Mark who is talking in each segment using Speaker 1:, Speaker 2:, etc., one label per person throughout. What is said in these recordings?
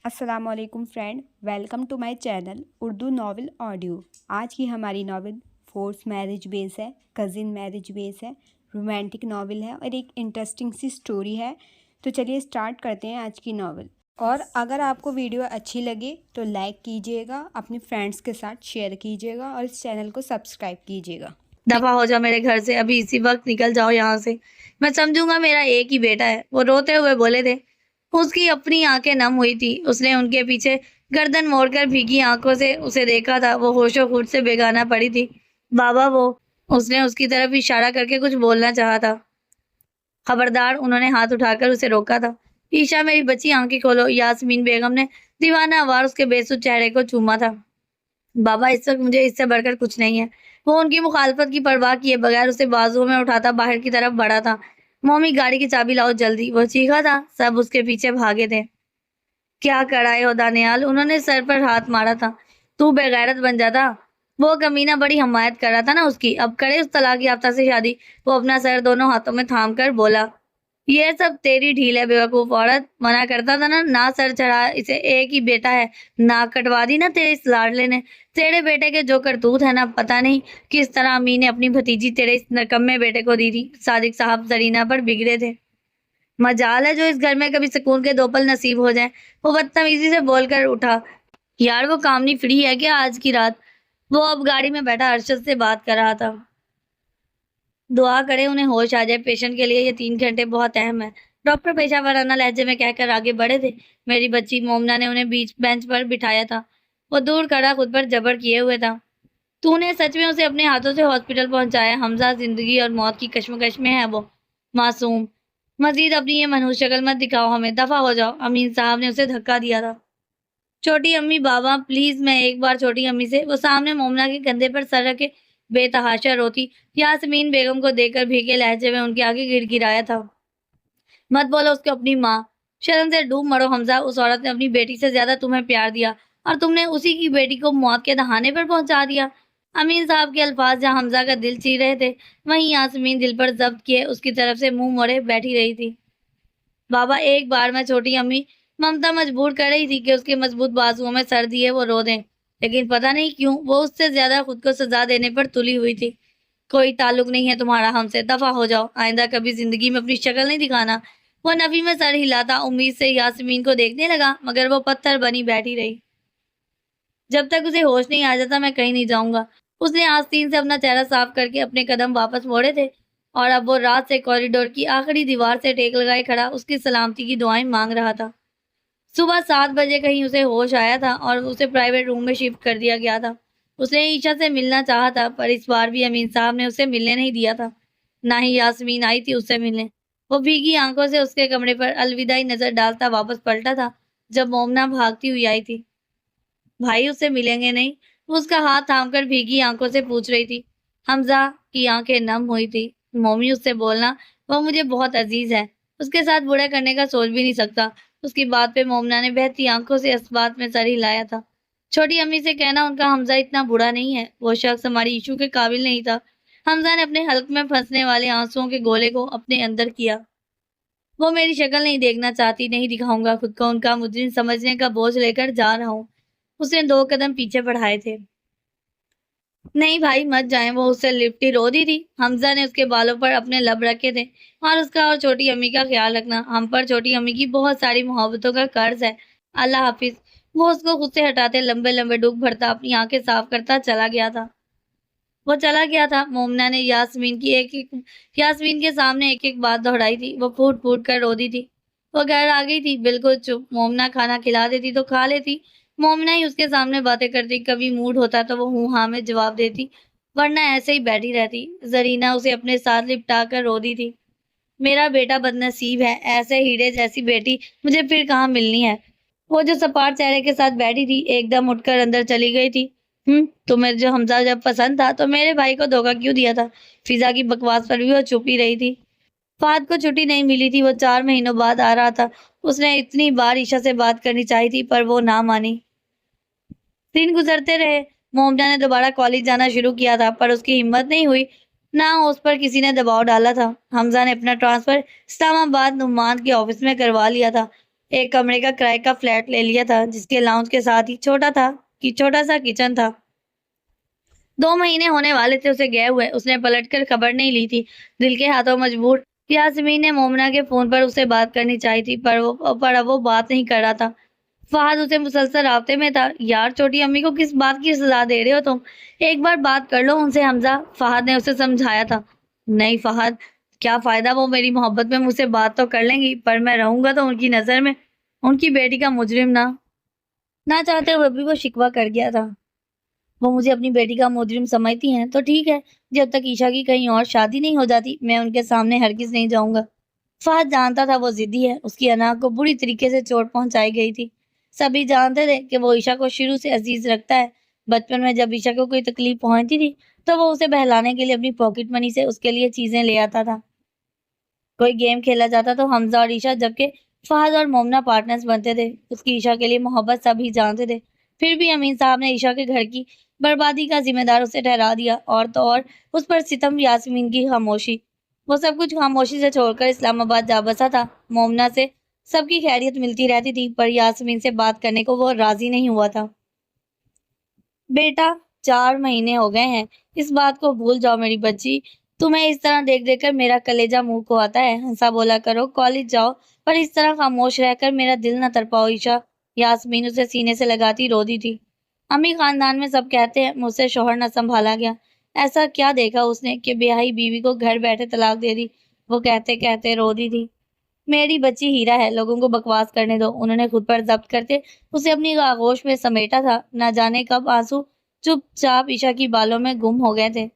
Speaker 1: السلام علیکم friend, welcome to my channel Urdu novel audio. آج کی ہماری ناول فورس میرج بیس ہے، کزن میرج بیس ہے، رومانٹک ناول ہے اور ایک انٹرسٹنگ سی سٹوری ہے۔ تو چلیے سٹارٹ کرتے ہیں آج کی ناول۔ اور اگر آپ کو ویڈیو اچھی لگے تو لائک کیجیے گا، اپنے فرینڈس کے ساتھ شیئر کیجیے گا اور اس چینل کو سبسکرائب کیجیے گا۔
Speaker 2: دفع ہو جاؤ میرے گھر سے، ابھی اسی وقت نکل جاؤ یہاں سے۔ میں سمجھوں گا میرا ایک ہی بیٹا ہے۔ وہ روتے ہوئے بولے تھے۔ اس کی اپنی آنکھیں نم ہوئی تھی۔ اس نے ان کے پیچھے گردن موڑ کر بھیگی آنکھوں سے اسے دیکھا تھا۔ وہ ہوش و خرد سے بیگانہ پڑی تھی۔ بابا وہ، اس نے اس کی طرف اشارہ کر کے کچھ بولنا چاہا تھا۔ خبردار، انہوں نے ہاتھ اٹھا کر اسے روکا تھا۔ عیشا میری بچی آنکھیں کھولو، یاسمین بیگم نے دیوانہ وار اس کے بے سود چہرے کو چوما تھا۔ بابا اس وقت مجھے اس سے بڑھ کر کچھ نہیں ہے۔ وہ ان کی مخالفت کی پرواہ کیے بغیر اسے بازو میں اٹھاتا باہر کی طرف بڑھا تھا۔ مومی گاڑی کی چابی لاؤ جلدی، وہ چیخا تھا۔ سب اس کے پیچھے بھاگے تھے۔ کیا کرائے ہو دانیال، انہوں نے سر پر ہاتھ مارا تھا۔ تو بے غیرت بن جاتا۔ وہ کمینہ بڑی حمایت کر رہا تھا نا اس کی، اب کرے اس طلاق یافتہ سے شادی۔ وہ اپنا سر دونوں ہاتھوں میں تھام کر بولا، یہ سب تیری ڈھیل ہے بیوقوف عورت، منع کرتا تھا نا سر چڑھا، اسے ایک ہی بیٹا ہے، ناک کٹوا دی نا تیرے اس لاڈلے نے۔ تیرے بیٹے کے جو کرتوت ہے نا، پتہ نہیں کس طرح امی نے اپنی بھتیجی تیرے اس نکمے بیٹے کو دی تھی۔ صادق صاحب زرینہ پر بگڑے تھے۔ مجال ہے جو اس گھر میں کبھی سکون کے دو پل نصیب ہو جائیں۔ وہ بدتمیزی سے بول کر اٹھا۔ یار وہ کامنی فری ہے کیا آج کی رات؟ وہ اب گاڑی میں بیٹھا ارشد سے بات کر رہا تھا۔ دعا کرے انہیں ہوش آ جائے، پیشنٹ کے لیے یہ 3 گھنٹے بہت اہم ہے، ڈاکٹر پیشہ ورانہ لہجے میں کہہ کر آگے بڑھے تھے۔ میری بچی مومنہ نے انہیں بیچ بینچ پر بٹھایا تھا۔ وہ دور کھڑا خود پر جبر کیے ہوئے تھا۔ تو نے سچ میں اسے اپنے ہاتھوں سے ہاسپٹل پہنچایا؟ حمزہ زندگی اور موت کی کشمکش میں ہے، وہ معصوم۔ مزید اپنی یہ منحوس شکل مت دکھاؤ ہمیں، دفع ہو جاؤ۔ امین صاحب نے اسے دھکا دیا تھا۔ چھوٹی امی بابا پلیز، میں ایک بار چھوٹی امی سے۔ وہ سامنے مومنہ کے کندھے پر سر رکھے بے تحاشا روتی یاسمین بیگم کو دیکھ کر بھیگے لہجے میں ان کے آگے گر گرایا تھا۔ مت بولو اس کو اپنی ماں، شرم سے ڈوب مرو حمزہ۔ اس عورت نے اپنی بیٹی سے زیادہ تمہیں پیار دیا اور تم نے اسی کی بیٹی کو موت کے دہانے پر پہنچا دیا۔ امین صاحب کے الفاظ جہاں حمزہ کا دل چیر رہے تھے، وہیں یاسمین دل پر ضبط کیے اس کی طرف سے منہ موڑے بیٹھی رہی تھی۔ بابا ایک بار میں چھوٹی امی ممتا مجبور کر رہی تھی کہ اس کے مضبوط بازوؤں میں سر دیے وہ رو دیں، لیکن پتہ نہیں کیوں وہ اس سے زیادہ خود کو سزا دینے پر تلی ہوئی تھی۔ کوئی تعلق نہیں ہے تمہارا ہم سے، دفع ہو جاؤ، آئندہ کبھی زندگی میں اپنی شکل نہیں دکھانا۔ وہ نفی میں سر ہلاتا امید سے یاسمین کو دیکھنے لگا، مگر وہ پتھر بنی بیٹھی رہی۔ جب تک اسے ہوش نہیں آ جاتا میں کہیں نہیں جاؤں گا۔ اس نے آستین سے اپنا چہرہ صاف کر کے اپنے قدم واپس موڑے تھے اور اب وہ رات سے کوریڈور کی آخری دیوار سے ٹیک لگائے کھڑا اس کی سلامتی کی دعائیں مانگ رہا تھا۔ صبح 7 بجے کہیں اسے ہوش آیا تھا اور اسے پرائیویٹ روم میں شفٹ کر دیا گیا تھا۔ اس نے عیشا سے ملنا چاہا تھا، پر اس بار بھی امین صاحب نے اسے ملنے نہیں دیا تھا، نہ ہی یاسمین آئی تھی اس سے ملنے۔ وہ بھیگی آنکھوں سے اس کے کمرے پر الوداعی نظر ڈالتا واپس پلٹا تھا جب مومنہ بھاگتی ہوئی آئی تھی۔ بھائی اس سے ملیں گے نہیں؟ وہ اس کا ہاتھ تھام کر بھیگی آنکھوں سے پوچھ رہی تھی۔ حمزہ کی آنکھیں نم ہوئی تھی۔ مومی اس سے بولنا، وہ مجھے بہت عزیز ہے، اس کے ساتھ برا کرنے کا سوچ بھی نہیں سکتا۔ اس کی بات پہ مومنہ نے بہتی آنکھوں سے اس بات میں سر ہلایا تھا۔ چھوٹی امی سے کہنا ان کا حمزہ اتنا برا نہیں ہے، وہ شخص ہماری ایشو کے قابل نہیں تھا۔ حمزہ نے اپنے حلق میں پھنسنے والے آنسوؤں کے گولے کو اپنے اندر کیا۔ وہ میری شکل نہیں دیکھنا چاہتی، نہیں دکھاؤں گا خود کو ان کا مجرم سمجھنے کا بوجھ لے کر جا رہا ہوں۔ اس نے 2 قدم پیچھے بڑھائے تھے۔ نہیں بھائی مت جائیں، وہ اس سے لپٹی رو دی تھی۔ حمزہ نے اس کے بالوں پر اپنے لب رکھے تھے، اور اس کا اور چھوٹی امی کا خیال رکھنا ہم پر چھوٹی امی کی بہت ساری محبتوں کا قرض ہے، اللہ حافظ۔ وہ اس کو خود سے ہٹاتے لمبے لمبے ڈوب بھرتا اپنی آنکھیں صاف کرتا چلا گیا تھا۔ وہ چلا گیا تھا۔ مومنہ نے یاسمین کے سامنے ایک ایک بات دہرائی تھی۔ وہ پھوٹ پھوٹ کر رو دی تھی۔ وہ گھر آ گئی تھی بالکل چپ۔ مومنہ کھانا کھلا دیتی تو کھا لیتی، مومنہ ہی اس کے سامنے باتیں کرتی، کبھی موڈ ہوتا تو وہ ہوں ہاں میں جواب دیتی، ورنہ ایسے ہی بیٹھی رہتی۔ زرینہ اسے اپنے ساتھ لپٹا کر رو دی تھی۔ میرا بیٹا بدنصیب ہے، ایسے ہیرے جیسی بیٹی مجھے پھر کہاں ملنی ہے۔ وہ جو سپاٹ چہرے کے ساتھ بیٹھی تھی ایک دم اٹھ کر اندر چلی گئی تھی۔ تمہیں جو حمزہ جب پسند تھا تو میرے بھائی کو دھوکہ کیوں دیا تھا؟ فضا کی بکواس پر بھی وہ چپ ہی رہی تھی۔ فہد کو چھٹی نہیں ملی تھی، وہ 4 مہینوں بعد آ رہا تھا۔ اس نے اتنی بار عیشا سے بات کرنی چاہی تھی پر وہ نہ مانی۔ دن گزرتے رہے۔ مومنہ نے دوبارہ کالج جانا شروع کیا تھا، پر اس کی ہمت نہیں ہوئی، نہ اس پر کسی نے دباؤ ڈالا تھا۔ حمزہ نے اپنا ٹرانسفر اسلام آباد نعمان کے آفس میں کروا لیا تھا۔ ایک کمرے کا کرائے کا فلیٹ لے لیا تھا جس کے لاؤنج کے ساتھ ہی چھوٹا سا کچن تھا۔ 2 مہینے ہونے والے تھے اسے گئے ہوئے، اس نے پلٹ کر خبر نہیں لی تھی۔ دل کے ہاتھوں مجبور یاسمین نے مومنہ کے فون پر اسے بات کرنی چاہی تھی، پر اب وہ بات نہیں کر رہا تھا۔ فہد اسے مسلسل رابطے میں تھا۔ یار چھوٹی امی کو کس بات کی سزا دے رہے ہو تم؟ ایک بار بات کر لو ان سے حمزہ، فہد نے اسے سمجھایا تھا۔ نہیں فہد، کیا فائدہ، وہ میری محبت میں مجھ سے بات تو کر لیں گی، پر میں رہوں گا تو ان کی نظر میں ان کی بیٹی کا مجرم نہ چاہتے ہوئے بھی وہ شکوہ کر گیا تھا۔ وہ مجھے اپنی بیٹی کا مجرم سمجھتی ہیں تو ٹھیک ہے، جب تک عشا کی کہیں اور شادی نہیں ہو جاتی میں ان کے سامنے ہرگز نہیں جاؤں گا۔ فہد جانتا تھا وہ ضدی ہے، اس کی انا کو بری طریقے سے چوٹ پہنچائی گئی تھی۔ سبھی جانتے تھے کہ وہ عشا کو شروع سے عزیز رکھتا ہے۔ بچپن میں جب عشا کو کوئی تکلیف پہنچتی تھی تو وہ اسے بہلانے کے لیے اپنی پاکٹ منی سے اس کے لیے چیزیں لے آتا تھا۔ کوئی گیم کھیلا جاتا تو حمزہ اور عشا، جبکہ فہد اور مومنہ پارٹنرز بنتے تھے۔ اس کی عشا کے لیے محبت سبھی جانتے تھے، پھر بھی امین صاحب نے عشا کے گھر کی بربادی کا ذمہ دار اسے ٹھہرا دیا، اور تو اور اس پر ستم یاسمین کی خاموشی۔ وہ سب کچھ خاموشی سے چھوڑ کر اسلام آباد جا بسا تھا۔ مومنہ سے سب کی خیریت ملتی رہتی تھی، پر یاسمین سے بات کرنے کو وہ راضی نہیں ہوا تھا۔ بیٹا 4 مہینے ہو گئے ہیں، اس بات کو بھول جاؤ میری بچی، تمہیں اس طرح دیکھ دیکھ کر میرا کلیجہ منہ کو آتا ہے۔ ہنسا بولا کرو، کالج جاؤ، پر اس طرح خاموش رہ کر میرا دل نہ تڑپاؤ عشا۔ یاسمین اسے سینے سے لگاتی رو دی تھی۔ امی خاندان میں سب کہتے ہیں مجھ سے شوہر نہ سنبھالا گیا، ایسا کیا دیکھا اس نے کہ بیاہی بیوی کو گھر بیٹھے طلاق دے دی؟ وہ کہتے کہتے رو دی تھی۔ میری بچی ہیرا ہے، لوگوں کو بکواس کرنے دو۔ انہوں نے خود پر ضبط کرتے اسے اپنی آغوش میں سمیٹا تھا، نہ جانے کب آنسو چپ چاپ عشا کی بالوں میں گم ہو گئے تھے۔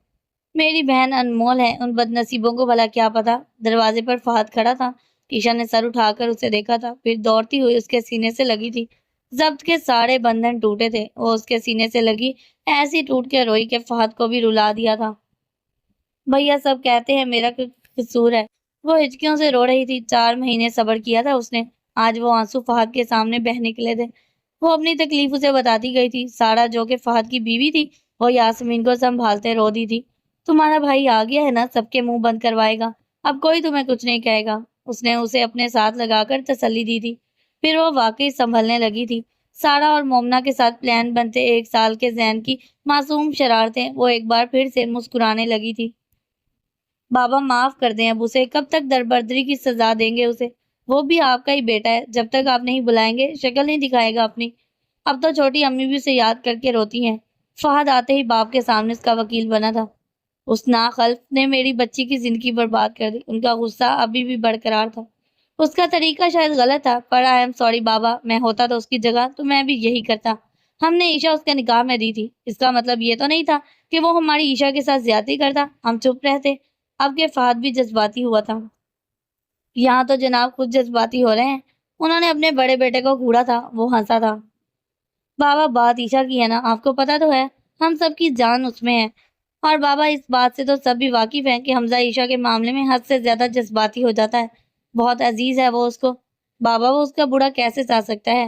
Speaker 2: میری بہن انمول ہے، ان بد نصیبوں کو بھلا کیا پتا۔ دروازے پر فہد کھڑا تھا، عشا نے سر اٹھا کر اسے دیکھا تھا، پھر دوڑتی ہوئی اس کے سینے سے لگی تھی۔ ضبط کے سارے بندھن ٹوٹے تھے، وہ اس کے سینے سے لگی، ایسی ٹوٹ کے روئی کہ فہد کو بھی رلا دیا تھا۔ بھیا سب کہتے ہیں میرا قصور ہے، وہ ہچکیوں سے رو رہی تھی۔ 4 مہینے صبر کیا تھا اس نے، آج وہ آنسو فہد کے سامنے بہہ نکلے تھے۔ وہ اپنی تکلیف اسے بتاتی گئی تھی۔ سارا جو کہ فہد کی بیوی تھی، وہ یاسمین کو سنبھالتے رو دی تھی۔ تمہارا بھائی آ گیا ہے نا، سب کے منہ بند کروائے گا، اب کوئی تمہیں کچھ نہیں کہے گا، اس نے اسے اپنے ساتھ لگا کر تسلی دی تھی۔ پھر وہ واقعی سنبھلنے لگی تھی۔ سارا اور مومنہ کے ساتھ پلان بنتے 1 سال کے ذہن کی معصوم شرارتیں وہ ایک بار پھر سے مسکرانے لگی تھی۔ بابا معاف کر دیں اب اسے، کب تک دربدری کی سزا دیں گے اسے؟ وہ بھی آپ کا ہی بیٹا ہے، جب تک آپ نہیں بلائیں گے شکل نہیں دکھائے گا اپنی۔ اب تو چھوٹی امی بھی اسے یاد کر کے روتی ہیں۔ فہد آتے ہی باپ کے سامنے اس کا وکیل بنا تھا۔ اس ناخلف نے میری بچی کی زندگی برباد کر دی۔ ان کا غصہ ابھی بھی برقرار تھا۔ اس کا طریقہ شاید غلط تھا، پر آئی ایم سوری بابا، میں ہوتا تو اس کی جگہ تو میں بھی یہی کرتا۔ ہم نے عشا اس کے نکاح میں دی تھی، اس کا مطلب یہ تو نہیں تھا کہ وہ ہماری عشا کے ساتھ زیادتی کرتا، ہم چپ رہتے۔ اب کہ فہد بھی جذباتی ہوا تھا۔ یہاں تو جناب خود جذباتی ہو رہے ہیں۔ انہوں نے اپنے بڑے بیٹے کو گھوڑا تھا، وہ ہنسا تھا۔ بابا بات عشا کی ہے نا، آپ کو پتا تو ہے، ہم سب کی جان اس میں ہے۔ اور بابا اس بات سے تو سب بھی واقف ہیں کہ حمزہ عشا کے معاملے میں حد سے زیادہ جذباتی ہو جاتا ہے، بہت عزیز ہے وہ اس کو۔ بابا وہ اس کا بڑا کیسے سہ سکتا ہے؟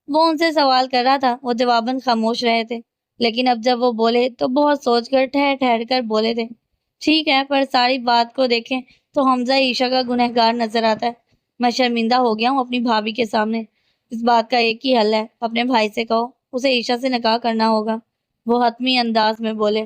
Speaker 2: وہ ان سے سوال کر رہا تھا، وہ جواباً خاموش رہے تھے، لیکن اب جب وہ بولے تو بہت سوچ کر ٹھہر ٹھہر کر بولے تھے۔ ٹھیک ہے، پر ساری بات کو دیکھیں تو حمزہ عشا کا گنہگار نظر آتا ہے۔ میں شرمندہ ہو گیا ہوں اپنی بھابھی کے سامنے۔ اس بات کا ایک ہی حل ہے، اپنے بھائی سے کہو اسے عشا سے نکاح کرنا ہوگا، وہ حتمی انداز میں بولے۔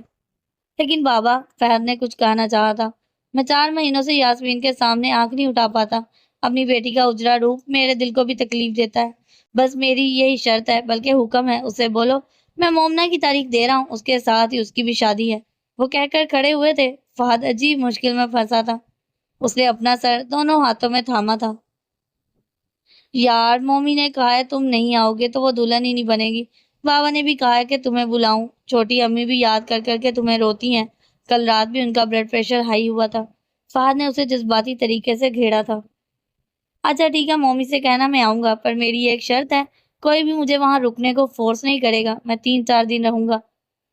Speaker 2: لیکن بابا، فہد نے کچھ کہنا چاہا تھا۔ میں 4 مہینوں سے یاسمین کے سامنے آنکھ نہیں اٹھا پاتا، اپنی بیٹی کا اجڑا روپ میرے دل کو بھی تکلیف دیتا ہے۔ بس میری یہی شرط ہے، بلکہ حکم ہے، اسے بولو میں مومنہ کی تاریخ دے رہا ہوں، اس کے ساتھ ہی اس کی بھی شادی ہے۔ وہ کہہ کر کھڑے ہوئے تھے۔ فہد عجیب مشکل میں پھنسا تھا، اس نے اپنا سر دونوں ہاتھوں میں تھاما تھا۔ یار مومی نے کہا ہے تم نہیں آؤ گے تو وہ دلہن ہی نہیں بنے گی، بابا نے بھی کہا ہے کہ تمہیں بلاؤں، چھوٹی امی بھی یاد کر کر کے تمہیں روتی ہیں، کل رات بھی ان کا بلڈ پریشر ہائی ہوا تھا۔ فہد نے اسے جذباتی طریقے سے گھیرا تھا۔ اچھا ٹھیک ہے، مومی سے کہنا میں آؤں گا، پر میری ایک شرط ہے، کوئی بھی مجھے وہاں رکنے کو فورس نہیں کرے گا، میں 3-4 دن رہوں گا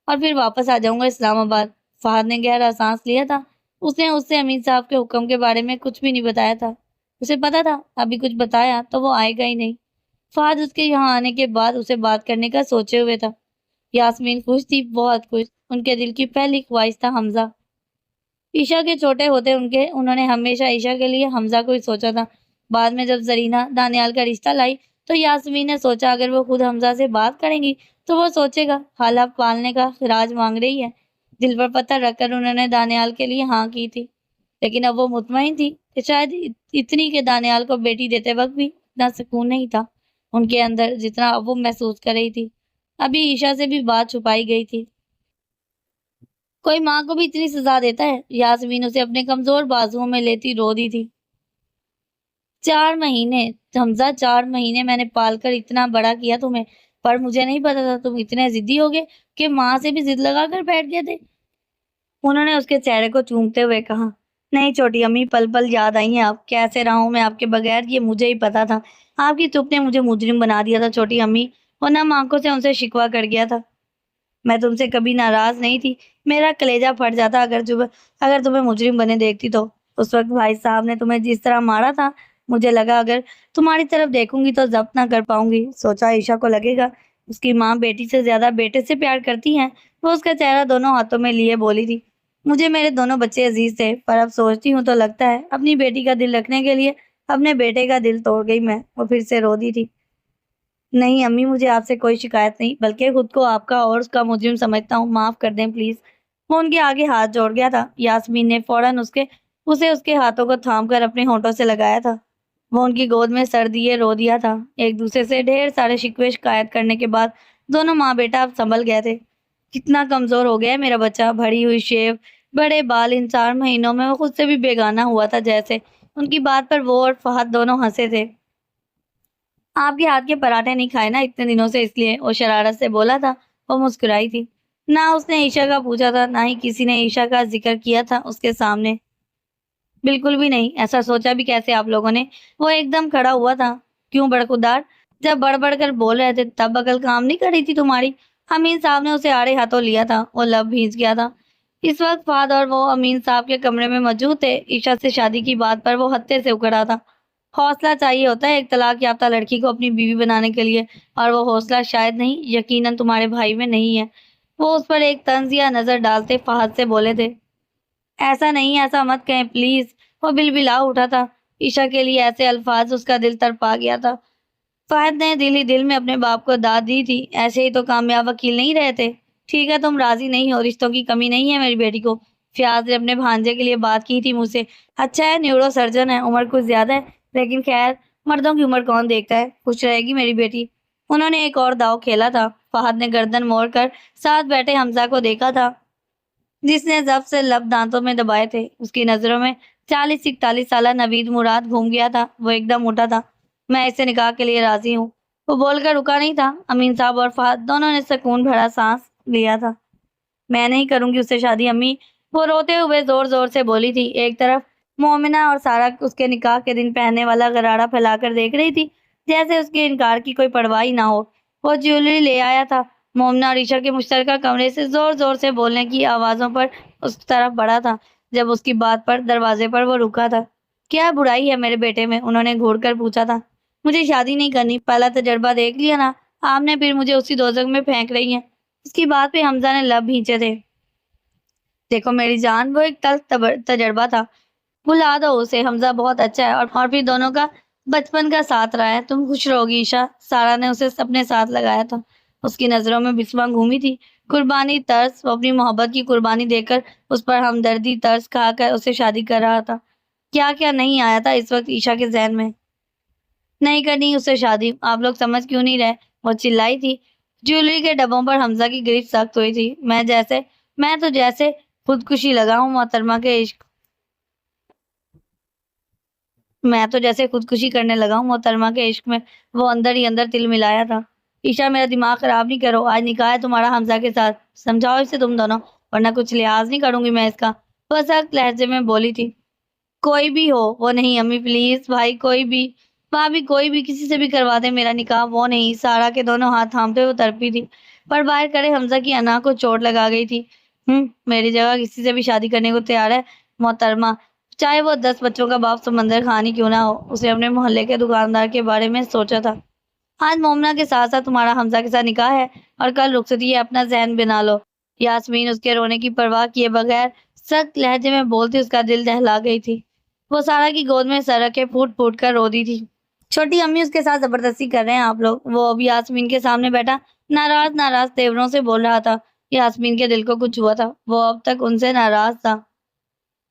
Speaker 2: اور پھر واپس آ جاؤں گا اسلام آباد۔ فہد نے گہرا سانس لیا تھا۔ اس نے اس سے امین صاحب کے حکم کے بارے میں کچھ بھی نہیں بتایا تھا۔ اسے پتا تھا ابھی کچھ بتایا تو وہ آئے گا ہی نہیں۔ فہد اس کے یہاں آنے کے بعد اسے بات کرنے کا سوچے ہوئے تھا۔ یاسمین خوش تھی، بہت خوش۔ ان کے دل کی پہلی خواہش تھا حمزہ۔ عشا کے چھوٹے ہوتے انہوں نے ہمیشہ عشا کے لیے حمزہ کو ہی سوچا تھا۔ بعد میں جب زرینہ دانیال کا رشتہ لائی تو یاسمین نے سوچا اگر وہ خود حمزہ سے بات کریں گی تو وہ سوچے گا خالہ پالنے کا خراج مانگ رہی ہے۔ دل پر پتھر رکھ کر انہوں نے دانیال کے لیے ہاں کی تھی، لیکن اب وہ مطمئن تھی کہ شاید اتنی کہ دانیال کو بیٹی دیتے وقت بھی اتنا سکون نہیں تھا ان کے اندر جتنا اب وہ محسوس کر رہی تھی۔ ابھی عیشا سے بھی بات چھپائی گئی تھی۔ کوئی ماں کو بھی اتنی سزا دیتا ہے؟ یاسمین اسے اپنے کمزور بازوؤں میں لیتی رو دی تھی۔ 4 مہینے حمزہ، 4 مہینے میں نے پال کر اتنا بڑا کیا تمہیں، پر مجھے نہیں پتا تھا تم اتنے ضدی ہو گئے کہ ماں سے بھی ضد لگا کر بیٹھ گئے تھے۔ انہوں نے اس کے چہرے کو چومتے ہوئے کہا، نہیں چھوٹی امی، پل پل یاد آئی ہیں آپ، کیسے رہا ہوں میں آپ کے بغیر یہ مجھے ہی پتا تھا۔ آپ کی چپ نے مجھے مجرم بنا دیا تھا چھوٹی امی، ورنہ آنکھوں سے ان سے شکوہ کر گیا تھا۔ میں تم سے کبھی ناراض نہیں تھی، میرا کلیجہ پھٹ جاتا اگر تمہیں مجرم بنے دیکھتی تو۔ اس وقت بھائی صاحب نے تمہیں جس طرح مارا تھا مجھے لگا اگر تمہاری طرف دیکھوں گی تو ضبط نہ کر پاؤں گی۔ سوچا عیشا کو لگے گا اس کی ماں بیٹی سے زیادہ بیٹے سے پیار کرتی ہیں۔ وہ اس کا چہرہ دونوں ہاتھوں میں لیے بولی تھی، مجھے میرے دونوں بچے عزیز تھے، پر اب سوچتی ہوں تو لگتا ہے اپنی بیٹی کا دل رکھنے کے لیے اپنے بیٹے کا دل توڑ گئی میں۔ وہ پھر سے رو دی تھی۔ نہیں امی، مجھے آپ سے کوئی شکایت نہیں، بلکہ خود کو آپ کا اور اس کا مجرم سمجھتا ہوں، معاف کر دیں پلیز۔ وہ ان کے آگے ہاتھ جوڑ گیا تھا۔ یاسمین نے فوراً اسے اس کے ہاتھوں کو تھام کر اپنے ہونٹوں سے لگایا تھا۔ وہ ان کی گود میں سر دیے رو دیا تھا۔ ایک دوسرے سے ڈھیر سارے شکوے شکایت کرنے کے بعد دونوں ماں بیٹا اب سنبھل گئے تھے۔ کتنا کمزور ہو گیا ہے میرا بچہ، بڑی ہوئی شیو، بڑے بال، ان 4 مہینوں میں وہ خود سے بھی بیگانہ ہوا تھا جیسے۔ ان کی بات پر وہ اور فہد دونوں ہنسے تھے۔ آپ کے ہاتھ کے پراٹھے نہیں کھائے نا اتنے دنوں سے، اس لیے وہ شرارت سے بولا تھا۔ وہ مسکرائی تھی۔ نہ اس نے عیشا کا پوچھا تھا، نہ ہی کسی نے عیشا کا ذکر کیا تھا اس کے سامنے، بالکل بھی نہیں۔ ایسا سوچا بھی کیسے آپ لوگوں نے؟ وہ ایک دم کھڑا ہوا تھا۔ کیوں بڑکدار، جب بڑھ بڑھ کر بول رہے تھے تب عقل کام نہیں کر رہی تھی تمہاری؟ امین صاحب نے اسے آڑے ہاتھوں لیا تھا، وہ لب بھیج گیا تھا۔ اس وقت فہد اور وہ امین صاحب کے کمرے میں موجود تھے۔ عیشا سے شادی کی بات پر وہ ہتے سے اکڑا تھا۔ حوصلہ چاہیے ہوتا ہے ایک طلاق یافتہ لڑکی کو اپنی بیوی بنانے کے لیے، اور وہ حوصلہ شاید نہیں، یقیناً تمہارے بھائی میں نہیں ہے۔ وہ اس پر ایک طنز یا نظر ڈالتے فہد سے بولے تھے، ایسا نہیں، ایسا مت کہیں پلیز۔ وہ بلبلا اٹھا تھا۔ عیشا کے لیے ایسے الفاظ اس کا دل تڑپا گیا تھا۔ فہد نے دل ہی دل میں اپنے باپ کو داد دی تھی، ایسے ہی تو کامیاب وکیل نہیں رہے تھے۔ ٹھیک ہے تم راضی نہیں ہو، رشتوں کی کمی نہیں ہے میری بیٹی کو۔ فیاض نے اپنے بھانجے کے لیے بات کی تھی مجھ سے، اچھا ہے نیورو سرجن ہے، عمر کچھ زیادہ ہے لیکن خیر، مردوں کی عمر کون دیکھتا ہے، خوش رہے گی میری بیٹی۔ انہوں نے ایک اور داؤ کھیلا تھا۔ فہد نے گردن موڑ کر ساتھ بیٹھے حمزہ کو دیکھا تھا جس نے ضبط سے لب دانتوں میں دبائے تھے۔ اس کی نظروں میں 40-41 سالہ نوید مراد گھوم گیا تھا۔ وہ ایک دم اٹھا تھا، میں اس سے نکاح کے لیے راضی ہوں۔ وہ بول کر رکا نہیں تھا۔ امین صاحب اور فہد دونوں نے سکون بھرا سانس لیا تھا۔ میں نہیں کروں گی اس سے شادی امی، وہ روتے ہوئے زور زور سے بولی تھی۔ ایک طرف مومنہ اور سارا اس کے نکاح کے دن پہننے والا غرارہ پھیلا کر دیکھ رہی تھی جیسے اس کے انکار کی کوئی پرواہ ہی نہ ہو۔ وہ جیولری لے آیا تھا۔ مومنہ اور عیشا کے مشترکہ کمرے سے زور زور سے بولنے کی آوازوں پر اس طرف بڑھا تھا۔ جب اس کی بات پر دروازے پر وہ رکا تھا، کیا برائی ہے میرے بیٹے میں؟ انہوں نے گھور کر پوچھا تھا۔ مجھے شادی نہیں کرنی، پہلا تجربہ دیکھ لیا نا آپ نے، پھر مجھے اسی دوزخ میں پھینک رہی ہیں۔ اس کی بات پہ حمزہ نے لب بھینچے تھے۔ دیکھو میری جان، وہ ایک تلخ تجربہ تھا، بھلا دو اسے، حمزہ بہت اچھا ہے اور پھر دونوں کا بچپن کا ساتھ رہا ہے، تم خوش رہو گی عیشا۔ سارا نے اسے اپنے ساتھ لگایا تھا۔ اس کی نظروں میں بسمہ گھومی تھی، قربانی ترس۔ وہ اپنی محبت کی قربانی دے کر اس پر ہمدردی ترس کھا کر اسے شادی کر رہا تھا۔ کیا کیا نہیں آیا تھا اس وقت عیشا کے ذہن میں۔ نہیں کرنی اس سے شادی، آپ لوگ سمجھ کیوں نہیں رہے؟ وہ چلائی تھی۔ جیولری کے ڈبوں پر حمزہ کی گرفت سخت ہوئی تھی۔ میں تو جیسے خودکشی لگا ہوں محترمہ کے عشق میں تو جیسے خودکشی کرنے لگا ہوں محترمہ کے عشق میں۔ وہ اندر ہی اندر تل ملایا تھا۔ عیشا میرا دماغ خراب نہیں کرو، آج نکاح ہے تمہارا حمزہ کے ساتھ، سمجھاؤ اسے تم دونوں، ورنہ کچھ لحاظ نہیں کروں گی میں اس کا۔ وہ سخت لہجے میں بولی تھی۔ کوئی بھی ہو، وہ نہیں امی پلیز، بھائی کوئی بھی، بھابھی کوئی بھی، کسی سے بھی کروا دے میرا نکاح، وہ نہیں۔ سارا کے دونوں ہاتھ تھامتے ہوئے تڑپی تھی، پر باہر کھڑے حمزہ کی انا کو چوٹ لگا گئی تھی۔ میری جگہ کسی سے بھی شادی کرنے کو تیار ہے محترمہ، چاہے وہ 10 بچوں کا باپ سمندر خان ہی کیوں نہ ہو۔ اسے اپنے محلے کے دکاندار کے بارے میں سوچا تھا۔ آج مومنہ کے ساتھ ساتھ تمہارا حمزہ کے ساتھ نکاح ہے اور کل رخصتی ہے، اپنا ذہن بنا لو۔ یاسمین اس کے رونے کی پرواہ کیے بغیر سخت لہجے میں بولتی اس کا دل دہلا گئی تھی۔ وہ سارا کی گود میں سر رکھ کے پھوٹ پھوٹ کر رو دی تھی۔ چھوٹی امی اس کے ساتھ زبردستی کر رہے ہیں آپ لوگ۔ وہ ابھی یاسمین کے سامنے بیٹھا ناراض ناراض تیوروں سے بول رہا تھا۔ یاسمین کے دل کو کچھ ہوا تھا، وہ اب تک ان سے ناراض تھا۔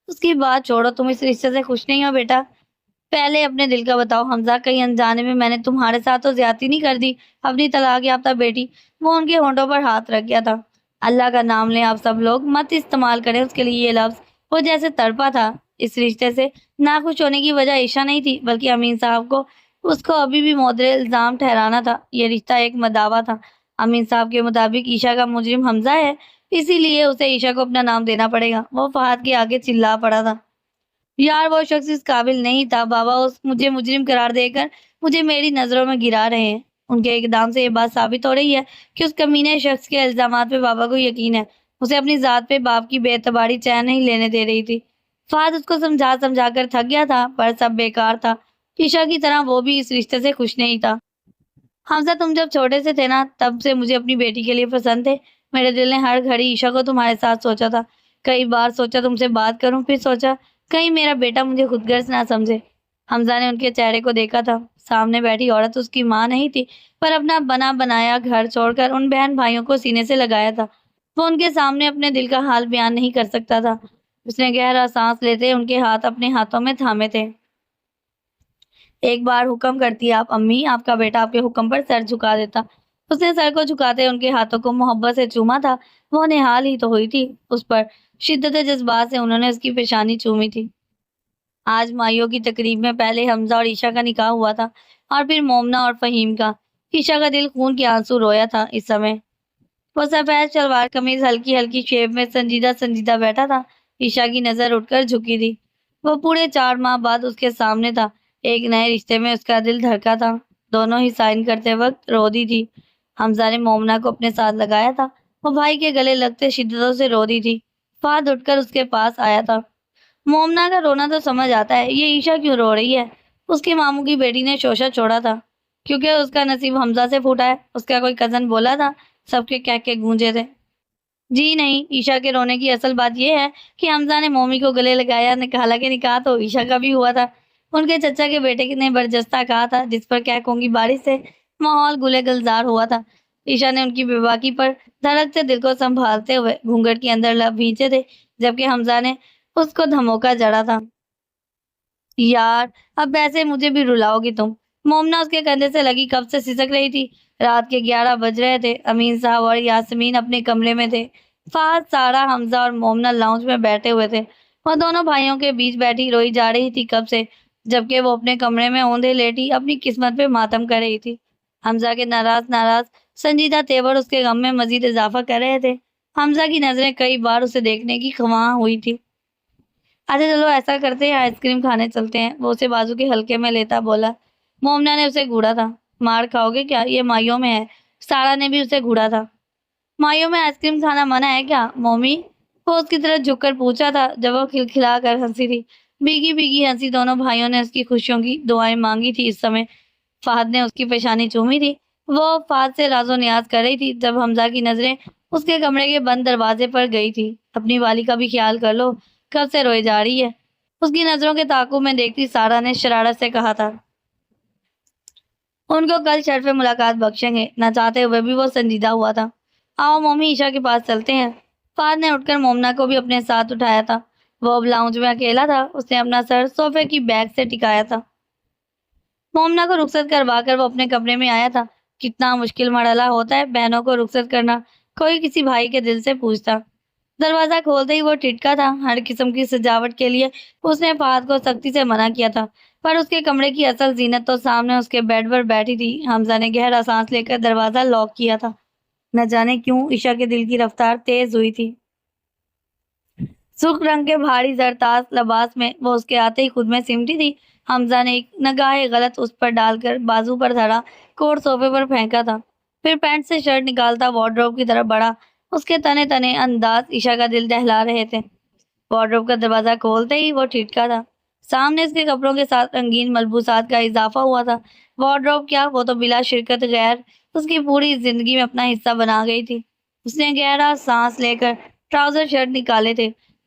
Speaker 2: اس کی بات چھوڑو، تم اس رشتے سے خوش نہیں ہو بیٹا؟ پہلے اپنے دل کا بتاؤ حمزہ، کہیں انجانے میں نے تمہارے ساتھ تو زیادتی نہیں کر دی؟ اپنی طلاق یافتہ بیٹی، وہ ان کے ہونٹوں پر ہاتھ رکھ گیا تھا۔ اللہ کا نام لیں آپ سب لوگ، مت استعمال کریں اس کے لیے یہ لفظ۔ وہ جیسے تڑپا تھا اس رشتے سے، ناخوش ہونے کی وجہ عائشہ نہیں تھی بلکہ امین صاحب کو اس کو ابھی بھی مودر الزام ٹھہرانا تھا۔ یہ رشتہ ایک مداوا تھا۔ امین صاحب کے مطابق عائشہ کا مجرم حمزہ ہے، اسی لیے اسے عائشہ کو اپنا نام دینا پڑے گا۔ وہ فہد کے آگے چلا پڑا تھا، یار وہ شخص اس قابل نہیں تھا، بابا مجھے مجرم قرار دے کر مجھے میری نظروں میں گرا رہے ہیں۔ ان کے اقدام سے یہ بات ثابت ہو رہی ہے کہ اس کمینے شخص کے الزامات پہ بابا کو یقین ہے۔ اسے اپنی ذات پہ باپ کی بے اعتباری چین نہیں لینے دے رہی تھی۔ فہد اس کو سمجھا سمجھا کر تھک گیا تھا، پر سب بیکار تھا۔ عائشہ کی طرح وہ بھی اس رشتے سے خوش نہیں تھا۔ حمزہ، تم جب چھوٹے سے تھے نا، تب سے مجھے اپنی بیٹی کے لیے پسند تھے۔ میرے دل نے ہر گھڑی عائشہ کو تمہارے ساتھ سوچا تھا۔ کئی بار سوچا تم سے بات کروں، پھر سوچا کہیں میرا بیٹا مجھے خود غرض نہ سمجھے۔ حمزہ نے ان کے چہرے کو دیکھا تھا۔ سامنے بیٹھی عورت اس کی ماں نہیں تھی، پر اپنا بنا بنایا گھر چھوڑ کر ان بہن بھائیوں کو سینے سے لگایا تھا۔ وہ ان کے سامنے اپنے دل کا حال بیان نہیں کر سکتا تھا۔ اس نے گہرا سانس لیتے ان کے ہاتھ اپنے ہاتھوں میں تھامے تھے۔ ایک بار حکم کرتی آپ امی، آپ کا بیٹا آپ کے حکم پر سر جھکا دیتا۔ اس نے سر کو جھکاتے ان کے ہاتھوں کو محبت سے چوما تھا۔ وہ نہال ہی تو ہوئی تھی اس پر، شدت جذبات سے انہوں نے اس کی پیشانی چومی تھی۔ آج مائیوں کی تقریب میں پہلے حمزہ اور عائشہ کا نکاح ہوا تھا، اور پھر مومنہ اور فہیم کا۔ عائشہ کا دل خون کے آنسو رویا تھا اس سمے۔ وہ سفید شلوار قمیض ہلکی ہلکی شیپ میں سنجیدہ سنجیدہ بیٹھا تھا۔ عائشہ کی نظر اٹھ کر جھکی تھی۔ وہ پورے 4 ماہ بعد اس کے سامنے تھا۔ ایک نئے رشتے میں اس کا دل دھڑکا تھا۔ دونوں ہی سائن کرتے وقت رو دی تھی۔ حمزہ نے مومنہ کو اپنے ساتھ لگایا تھا۔ وہ بھائی کے گلے لگتے شدتوں سے رو دی تھی۔ فہد اٹھ کر اس کے پاس آیا تھا۔ مومنہ کا رونا تو سمجھ آتا ہے، یہ عائشہ کیوں رو رہی ہے؟ اس کے ماموں کی بیٹی نے شوشہ چھوڑا تھا کیونکہ اس کا نصیب حمزہ سے پھوٹا ہے۔ اس کا کوئی کزن بولا تھا، سب کے کہہ کے گونجے تھے۔ جی نہیں، عائشہ کے رونے کی اصل بات یہ ہے کہ حمزہ نے مومی کو گلے لگایا، حالانکہ نکاح تو عائشہ کا بھی ہوا تھا۔ ان کے چچا کے بیٹے نے برجستہ کہا تھا، جس پر کہکوں کی بارش سے ماحول گلے گلزار ہوا تھا۔ عائشہ نے ان کی بے باکی پر دھڑکتے دل کو سنبھالتے ہوئے گھونگھٹ کے اندر لب بھینچے تھے، جبکہ حمزہ نے اس کو دھموکا جڑا تھا۔ یار اب ایسے مجھے بھی رلاؤ گی تم؟ مومنہ اس کے کندھے سے لگی کب سے سسک رہی تھی۔ رات کے 11 بج رہے تھے۔ امین صاحب اور یاسمین اپنے کمرے میں تھے۔ فہد، سارا، حمزہ اور مومنہ لاؤنج میں بیٹھے ہوئے تھے۔ وہ دونوں بھائیوں کے بیچ بیٹھی روئی جا رہی تھی کب سے، جبکہ وہ اپنے کمرے میں اوندھے لیٹی اپنی قسمت پہ ماتم کر رہی تھی۔ حمزہ کے ناراض ناراض سنجیدہ تیور اس کے غم میں مزید اضافہ کر رہے تھے۔ حمزہ کی نظریں کئی بار اسے دیکھنے کی خواہاں ہوئی تھی۔ اچھا چلو ایسا کرتے ہیں، آئس کریم کھانے چلتے ہیں، وہ اسے بازو کے حلقے میں لیتا بولا۔ مومنہ نے اسے گھوڑا تھا۔ مار کھاؤ گے کیا؟ یہ مائیوں میں ہے۔ سارا نے بھی اسے گھوڑا تھا۔ مائیوں میں آئس کریم کھانا منع ہے کیا مومی؟ وہ اس کی طرف جھک کر پوچھا تھا جب وہ کھلکھلا کر ہنسی تھی۔ بھیگی بھیگی ہنسی۔ دونوں بھائیوں نے اس کی خوشیوں کی دعائیں مانگی تھی۔ اس سمے فہد نے اس کی پیشانی چومی تھی۔ وہ فہد سے راز و نیاز کر رہی تھی جب حمزہ کی نظریں اس کے کمرے کے بند دروازے پر گئی تھی۔ اپنی والی کا بھی خیال کر لو، کب سے روئے جا رہی ہے؟ اس کی نظروں کے تعاقب میں دیکھتی سارا نے شرارت سے کہا تھا۔ ان کو کل شرف ملاقات بخشیں گے۔ نہ چاہتے ہوئے بھی وہ سنجیدہ ہوا تھا۔ آؤ مومی، عائشہ کے پاس چلتے ہیں۔ فہد نے اٹھ کر مومنہ کو بھی اپنے ساتھ اٹھایا تھا۔ وہ اب لاؤنج میں اکیلا تھا۔ اس نے اپنا سر صوفے کی بیک سے ٹکایا تھا۔ مومنہ کو رخصت کروا کر وہ اپنے کمرے میں آیا تھا۔ کتنا مشکل مرحلہ ہوتا ہے بہنوں کو رخصت کرنا، کوئی کسی بھائی کے دل سے پوچھتا۔ دروازہ کھولتے ہی وہ ٹھٹکا تھا۔ ہر قسم کی سجاوٹ کے لیے اس نے فہد کو سختی سے منع کیا تھا، پر اس کے کمرے کی اصل زینت تو سامنے اس کے بیڈ پر بیٹھی تھی۔ حمزہ نے گہرا سانس لے کر دروازہ لاک کیا تھا۔ نہ جانے کیوں عائشہ کے دل کی رفتار تیز ہوئی تھی۔ سرخ رنگ کے بھاری زرتاز لباس میں وہ اس کے آتے ہی خود میں سمٹی تھی۔ حمزہ نے ایک نگاہ غلط اس پر ڈال کر بازو پر دھرا کوٹ صوفے پر پھینکا تھا، پھر پینٹ سے شرٹ نکالتا وارڈروب کی طرف بڑھا۔ اس کے تنے تنے انداز عائشہ کا دل دہلا رہے تھے۔ وارڈروب کا دروازہ کھولتے ہی وہ ٹھٹکا تھا۔ سامنے اس کے کپڑوں کے ساتھ رنگین ملبوسات کا اضافہ ہوا تھا۔ وارڈروب کیا، وہ تو بلا شرکت غیر اس کی پوری زندگی میں اپنا حصہ بنا گئی تھی۔ اس نے گہرا سانس لے کر ٹراؤزر شرٹ نکالے تھے۔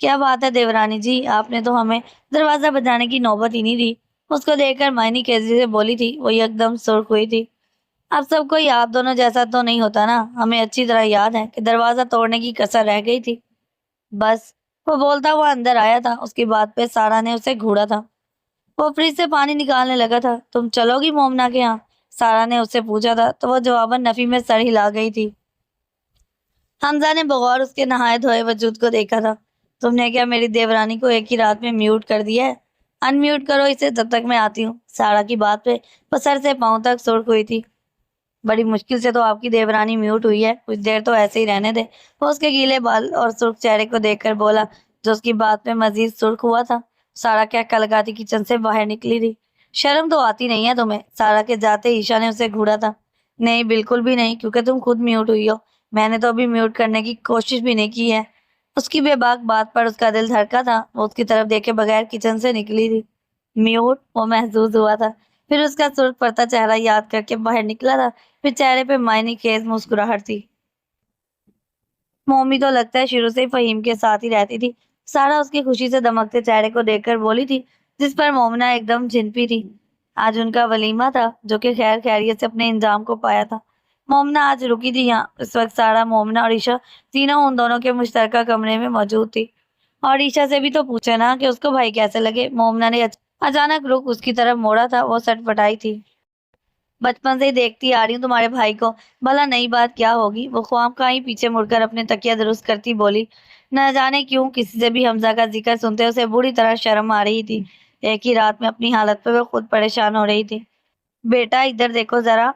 Speaker 2: کیا بات ہے دیورانی جی، آپ نے تو ہمیں دروازہ بجانے کی نوبت ہی نہیں دی۔ اس کو دیکھ کر مائنی کیسی سے بولی تھی، وہ ایک دم سرخ ہوئی تھی۔ اب سب کوئی آپ دونوں جیسا تو نہیں ہوتا نا، ہمیں اچھی طرح یاد ہے کہ دروازہ توڑنے کی کسر رہ گئی تھی۔ بس وہ بولتا ہوا اندر آیا تھا، اس کی بات پہ سارا نے اسے گھوڑا تھا۔ وہ فریج سے پانی نکالنے لگا تھا۔ تم چلو گی مومنا کے یہاں؟ سارا نے اس سے پوچھا تھا تو وہ جواباً نفی میں سر ہلا گئی تھی۔ حمزہ نے بغور اس کے نہائے دھوئے وجود کو دیکھا تھا۔ تم نے کیا میری دیورانی کو ایک ہی رات میں میوٹ کر دیا ہے؟ ان میوٹ کرو اسے، تب تک میں آتی ہوں۔ سارا کی بات پہ وہ سر سے پاؤں تک سرخ ہوئی تھی۔ بڑی مشکل سے تو آپ کی دیورانی میوٹ ہوئی ہے، کچھ دیر تو ایسے ہی رہنے دے۔ وہ اس کے گیلے بال اور سرخ چہرے کو دیکھ کر بولا، جو اس کی بات میں مزید سرخ ہوا تھا۔ سارا کیا کلگاتی کچن سے باہر نکلی تھی۔ شرم تو آتی نہیں ہے تمہیں؟ سارا کے جاتے عیشا نے اسے گھوڑا تھا۔ نہیں بالکل بھی نہیں، کیونکہ تم خود میوٹ ہوئی ہو، میں نے تو ابھی میوٹ کرنے کی کوشش بھی نہیں کی ہے۔ اس کی بے باک بات پر اس کا دل دھڑکا تھا، وہ اس کی طرف دیکھے بغیر کچن سے نکلی تھی۔ میوٹ؟ وہ محظوظ ہوا تھا، پھر اس کا سرخ پڑتا چہرہ یاد کر کے باہر نکلا تھا، پھر چہرے پہ معنی خیز مسکراہٹ تھی۔ مومی تو لگتا ہے شروع سے ہی فہیم کے ساتھ ہی رہتی تھی۔ سارا اس کی خوشی سے دمکتے چہرے کو دیکھ کر بولی تھی، جس پر مومنا ایک دم جھنپی تھی۔ آج ان کا ولیمہ تھا، جو کہ خیر خیریت سے اپنے انجام کو پایا تھا۔ مومنا آج رکی تھی یہاں۔ اس وقت سارا، مومنا اور عیشا تینوں ان دونوں کے مشترکہ کمرے میں موجود تھی۔ اور عیشا سے بھی تو پوچھے نا کہ اس کو بھائی کیسے لگے۔ مومنا نے اچانک رخ اس کی طرف موڑا تھا، وہ سٹ پٹائی تھی۔ بچپن سے ہی دیکھتی آ رہی ہوں تمہارے بھائی کو، بھلا نئی بات کیا ہوگی؟ وہ خواہ ہی پیچھے مڑ کر اپنے تکیہ درست کرتی بولی۔ نہ جانے کیوں کسی سے بھی حمزہ کا ذکر سنتے اسے بری طرح شرم آ رہی تھی۔ ایک ہی رات میں اپنی حالت پہ وہ خود پریشان ہو رہی تھی۔ بیٹا ادھر دیکھو ذرا۔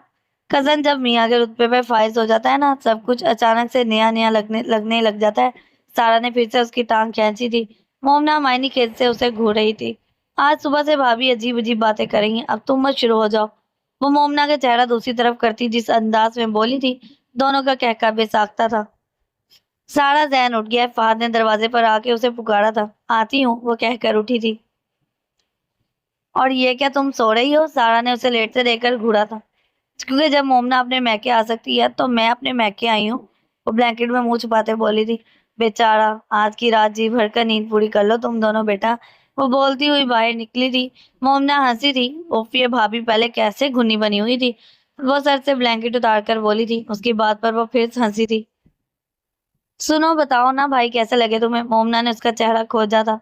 Speaker 2: کزن جب میاں کے رتبے پہ فائز ہو جاتا ہے نا، سب کچھ اچانک سے نیا نیا لگنے لگ جاتا ہے۔ سارا نے پھر سے اس کی ٹانگ کھینچی تھی۔ مومنا مائنی کھیت سے اسے گھور رہی تھی۔ آج صبح سے بھابھی عجیب عجیب باتیں کر رہی ہیں، اب تم مت شروع ہو جاؤ۔ وہ مومنا کا چہرہ دوسری طرف کرتی جس انداز میں بولی تھی، دونوں کا کہکا بے ساختہ تھا۔ سارا ذہن اٹھ گیا۔ فہد نے دروازے پر آ کے اسے پکارا تھا۔ آتی ہوں، وہ کہہ کر اٹھی تھی۔ اور یہ کیا تم سو رہی ہو؟ سارا نے اسے لیٹتے دیکھ کر گھوڑا تھا، کیونکہ جب مومنا اپنے میکے آ سکتی ہے تو میں اپنے میکے آئی ہوں، وہ بلینکٹ میں منہ چھپاتے بولی تھی۔ بیچارہ، آج کی رات جی بھر کر نیند پوری کر لو تم دونوں بیٹا، وہ بولتی ہوئی باہر نکلی تھی۔ مومنا ہنسی تھی، اوف یہ بھابھی پہلے کیسے گھنی بنی ہوئی تھی۔ وہ سر سے بلینکٹ اتار کر بولی تھی۔ اس کی بات پر وہ پھر ہنسی تھی۔ سنو بتاؤ نا بھائی کیسے لگے تمہیں؟ مومنا نے اس کا چہرہ کھوجا تھا۔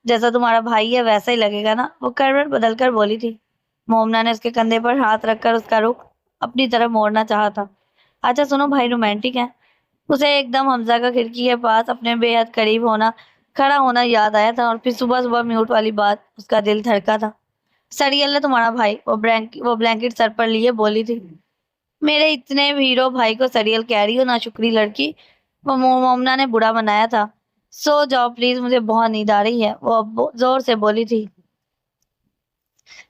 Speaker 2: جیسا تمہارا بھائی ہے ویسا ہی لگے گا نا، وہ کروٹ بدل کر بولی تھی۔ مومنا نے اس کے کندھے پر ہاتھ رکھ کر اس کا رخ اپنی طرف موڑنا چاہا تھا۔ اچھا سنو بھائی رومانٹک ہے۔ اسے ایک دم حمزہ کا کھڑکی کے پاس اپنے بے حد قریب کھڑا ہونا یاد آیا تھا، اور پھر صبح صبح میوٹ والی بات، اس کا دل دھڑکا تھا۔ سڑی اللہ تمہارا بھائی، وہ بلینکٹ سر پر لیے بولی تھی۔ میرے اتنے ہیرو بھائی کو سریل کہہ رہی ہو، نا شکری لڑکی، وہ مومنا نے بڑا بنایا تھا۔ سو جاؤ پلیز، مجھے بہت نیند آ رہی ہے، وہ زور سے بولی تھی۔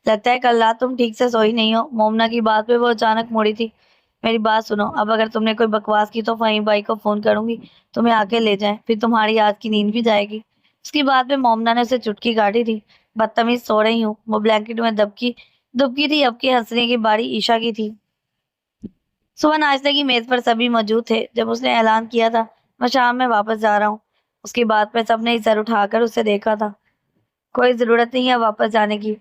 Speaker 2: لگتا ہے کل رات تم ٹھیک سے سوئی نہیں ہو۔ مومنا کی بات پہ وہ اچانک مڑی تھی۔ میری بات سنو، اب اگر تم نے کوئی بکواس کی تو فہیم بھائی کو فون کروں گی، تمہیں آ کے لے جائیں، پھر تمہاری آج کی نیند بھی جائے گی۔ اس کی بات پہ مومنا نے اسے چٹکی کاٹی تھی۔ بدتمیز، سو رہی ہوں۔ وہ بلینکٹ میں دبکی تھی۔ اب کی ہنسنے کی باری عیشا کی تھی۔ صبح ناشتے کی میز پر سبھی موجود تھے جب اس نے اعلان کیا تھا، میں شام میں واپس جا رہا ہوں۔ اس کی بات پہ سب نے سر اٹھا کر اسے دیکھا تھا۔ کوئی ضرورت نہیں ہے واپس جانے کی۔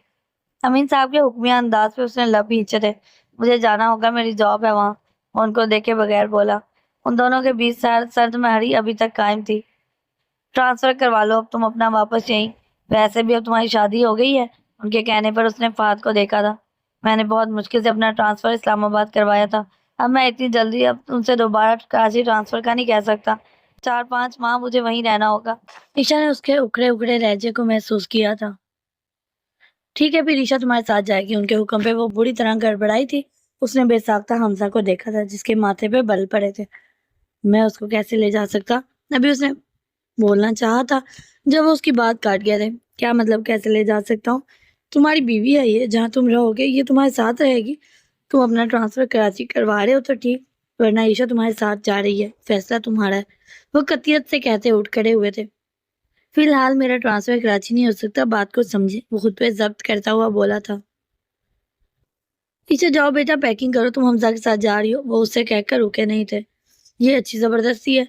Speaker 2: امین صاحب کے حکمیہ انداز پہ اس نے لب کھینچے تھے۔ مجھے جانا ہوگا، میری جاب ہے وہاں، وہ ان کو دیکھے بغیر بولا۔ ان دونوں کے بیچ سرد مہری ابھی تک قائم تھی۔ ٹرانسفر کروا لو اب تم اپنا واپس یہیں، ویسے بھی اب تمہاری شادی ہو گئی ہے۔ ان کے کہنے پر اس نے فہد کو دیکھا تھا۔ میں نے بہت مشکل سے اپنا ٹرانسفر اسلام آباد کروایا تھا، اب میں اتنی جلدی اب ان سے دوبارہ کراچی ٹرانسفر کا نہیں کہہ سکتا۔ 4-5 ماہ مجھے وہیں رہنا ہوگا۔ عیشا نے اس کے اکھڑے لہجے کو محسوس کیا تھا۔ ٹھیک ہے پھر عیشا تمہارے ساتھ جائے گی۔ ان کے حکم پہ وہ بری طرح گڑبڑائی تھی۔ اس نے بے ساختہ حمزہ کو دیکھا تھا جس کے ماتھے پہ بل پڑے تھے۔ میں اس کو کیسے لے جا سکتا؟ ابھی اس نے بولنا چاہا تھا جب وہ اس کی بات کاٹ گئے تھے۔ کیا مطلب کیسے لے جا سکتا ہوں؟ تمہاری بیوی ہے یہ، جہاں تم رہو گے یہ تمہارے ساتھ رہے گی۔ تم اپنا ٹرانسفر کراچی کروا رہے ہو تو ٹھیک، ورنہ عیشا تمہارے ساتھ جا رہی ہے، فیصلہ تمہارا ہے، وہ قطعیت سے کہتے اٹھ کھڑے ہوئے تھے۔ فی الحال میرا ٹرانسفر کراچی نہیں ہو سکتا، بات کو سمجھے، وہ خود پہ ضبط کرتا ہوا بولا تھا۔ پیچھے جاؤ بیٹا، پیکنگ کرو، تم حمزہ کے ساتھ جا رہی ہو، وہ اس سے کہہ کر رکے نہیں تھے۔ یہ اچھی زبردستی ہے،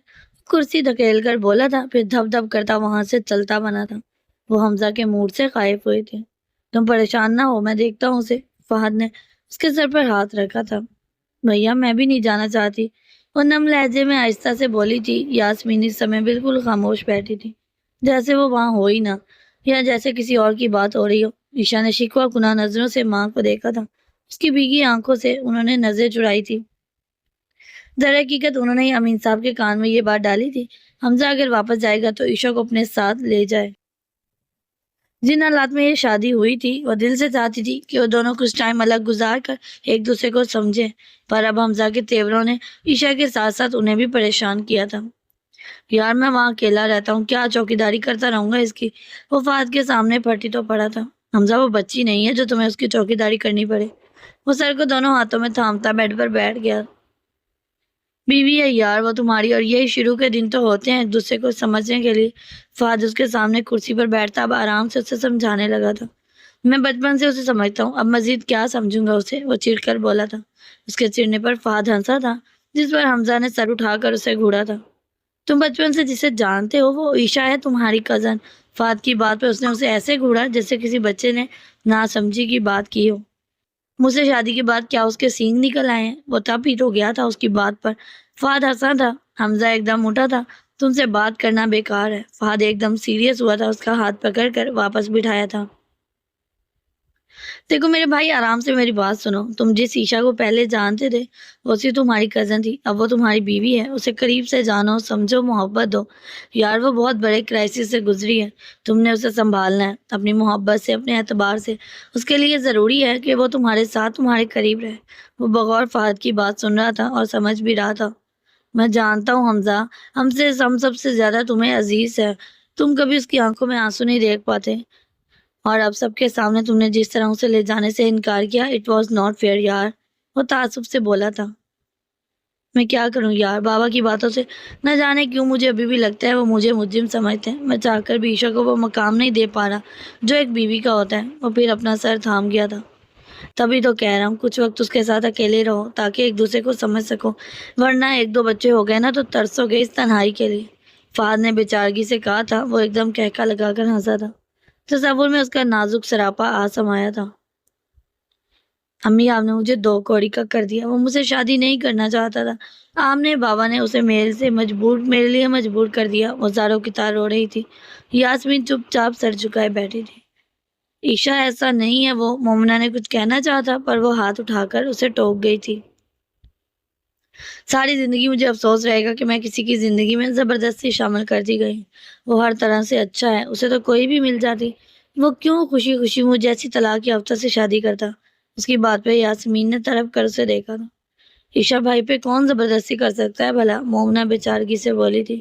Speaker 2: کرسی دھکیل کر بولا تھا، پھر دھپ دھپ کرتا وہاں سے چلتا بنا تھا۔ وہ حمزہ کے موڈ سے خائف ہوئے تھے۔ تم پریشان نہ ہو، میں دیکھتا ہوں اسے۔ فہد نے اس کے سر پر ہاتھ رکھا تھا۔ بھیا میں بھی نہیں جانا چاہتی، وہ نم لہجے میں آہستہ سے بولی تھی۔ یاسمین اس سمے بالکل خاموش بیٹھی تھی، جیسے وہ وہاں ہو ہی نہ، یا جیسے کسی اور کی بات ہو رہی ہو۔ عشا نے شکوہ کناں نظروں سے ماں کو دیکھا تھا۔ اس کی بھیگی آنکھوں سے انہوں نے نظر چڑھائی تھی۔ در حقیقت انہوں نے امین صاحب کے کان میں یہ بات ڈالی تھی، حمزہ اگر واپس جائے گا تو عشا کو اپنے ساتھ لے جائے۔ جن حالات میں یہ شادی ہوئی تھی وہ دل سے چاہتی تھی کہ وہ دونوں کچھ ٹائم الگ گزار کر ایک دوسرے کو سمجھیں، پر اب حمزہ کے تیوروں نے عشا کے ساتھ ساتھ انہیں بھی پریشان کیا تھا۔ یار میں وہاں اکیلا رہتا ہوں، کیا چوکیداری کرتا رہوں گا اس کی؟ وہ فہد کے سامنے پھٹی تو پڑا تھا۔ حمزہ وہ بچی نہیں ہے جو تمہیں اس کی چوکیداری کرنی پڑے۔ وہ سر کو دونوں ہاتھوں میں تھامتا بیڈ پر بیٹھ گیا۔ بیوی ہے یار وہ تمہاری، اور یہی شروع کے دن تو ہوتے ہیں ایک دوسرے کو سمجھنے کے لیے۔ فہد اس کے سامنے کرسی پر بیٹھتا اب آرام سے اسے سمجھانے لگا تھا۔ میں بچپن سے اسے سمجھتا ہوں، اب مزید کیا سمجھوں گا اسے، وہ چڑ کر بولا تھا۔ اس کے چڑھنے پر فہد ہنسا تھا، جس پر حمزہ نے سر اٹھا کر اسے گھوڑا تھا۔ تم بچپن سے جسے جانتے ہو وہ عشا ہے تمہاری کزن۔ فہد کی بات پر اس نے اسے ایسے گھوڑا جیسے کسی بچے نے ناسمجھی کی بات کی ہو۔ مجھ سے شادی کے بعد کیا اس کے سینگ نکل آئے ہیں؟ وہ تب ہی تو گیا تھا اس کی بات پر۔ فہد ہنسا تھا۔ حمزہ ایک دم اٹھا تھا۔ تم سے بات کرنا بیکار ہے۔ فہد ایک دم سیریس ہوا تھا، اس کا ہاتھ پکڑ کر واپس بٹھایا تھا۔ دیکھو میرے بھائی، آرام سے میری بات سنو۔ تم جس عشا کو پہلے جانتے تھے وہ سی تمہاری کزن تھی، اب وہ تمہاری بیوی ہے۔ اسے قریب سے جانو، سمجھو، محبت دو۔ یار وہ بہت بڑے کرائسس سے گزری ہے، تم نے اسے سنبھالنا ہے، اپنی محبت سے، اپنے اعتبار سے۔ اس کے لیے ضروری ہے کہ وہ تمہارے ساتھ، تمہارے قریب رہے۔ وہ بغور فہد کی بات سن رہا تھا اور سمجھ بھی رہا تھا۔ میں جانتا ہوں حمزہ، ہم سب سے زیادہ تمہیں عزیز ہے۔ تم کبھی اس کی آنکھوں میں آنسو نہیں دیکھ پاتے، اور اب سب کے سامنے تم نے جس طرح اسے لے جانے سے انکار کیا، اٹ واز ناٹ فیئر یار۔ وہ تعصب سے بولا تھا۔ میں کیا کروں یار، بابا کی باتوں سے نہ جانے کیوں مجھے ابھی بھی لگتا ہے وہ مجھے مجرم سمجھتے ہیں۔ میں چاہ کر بھی عشا کو وہ مقام نہیں دے پا رہا جو ایک بیوی کا ہوتا ہے۔ وہ پھر اپنا سر تھام گیا تھا۔ تبھی تو کہہ رہا ہوں کچھ وقت اس کے ساتھ اکیلے رہو تاکہ ایک دوسرے کو سمجھ سکو، ورنہ ایک دو بچے ہو گئے نا تو ترسو گے اس تنہائی کے لیے۔ فہد نے بیچارگی سے کہا تھا۔ وہ ایک دم کہکا لگا کر ہنسا تھا۔ تصور میں اس کا نازک سراپا آ سمایا تھا۔ امی آپ نے مجھے دو کوڑی کا کر دیا۔ وہ مجھ سے شادی نہیں کرنا چاہتا تھا۔ آپ نے بابا نے اسے میرے لیے مجبور کر دیا۔ وہ زاروں کی طرح رو رہی تھی۔ یاسمین چپ چاپ سر جھکائے بیٹھی تھی۔ عشا ایسا نہیں ہے وہ، مومنہ نے کچھ کہنا چاہا پر وہ ہاتھ اٹھا کر اسے ٹوک گئی تھی۔ ساری زندگی مجھے افسوس رہے گا کہ میں کسی کی زندگی میں زبردستی شامل کر دی گئی۔ وہ ہر طرح سے اچھا ہے، اسے تو کوئی بھی مل جاتی، وہ کیوں خوشی خوشی مجھ جیسی طلاق یافتہ سے شادی کرتا؟ اس کی بات پہ یاسمین نے طرف کر اسے دیکھا تھا۔ عشا بھائی پہ کون زبردستی کر سکتا ہے بھلا؟ مومنہ بیچارگی سے بولی تھی۔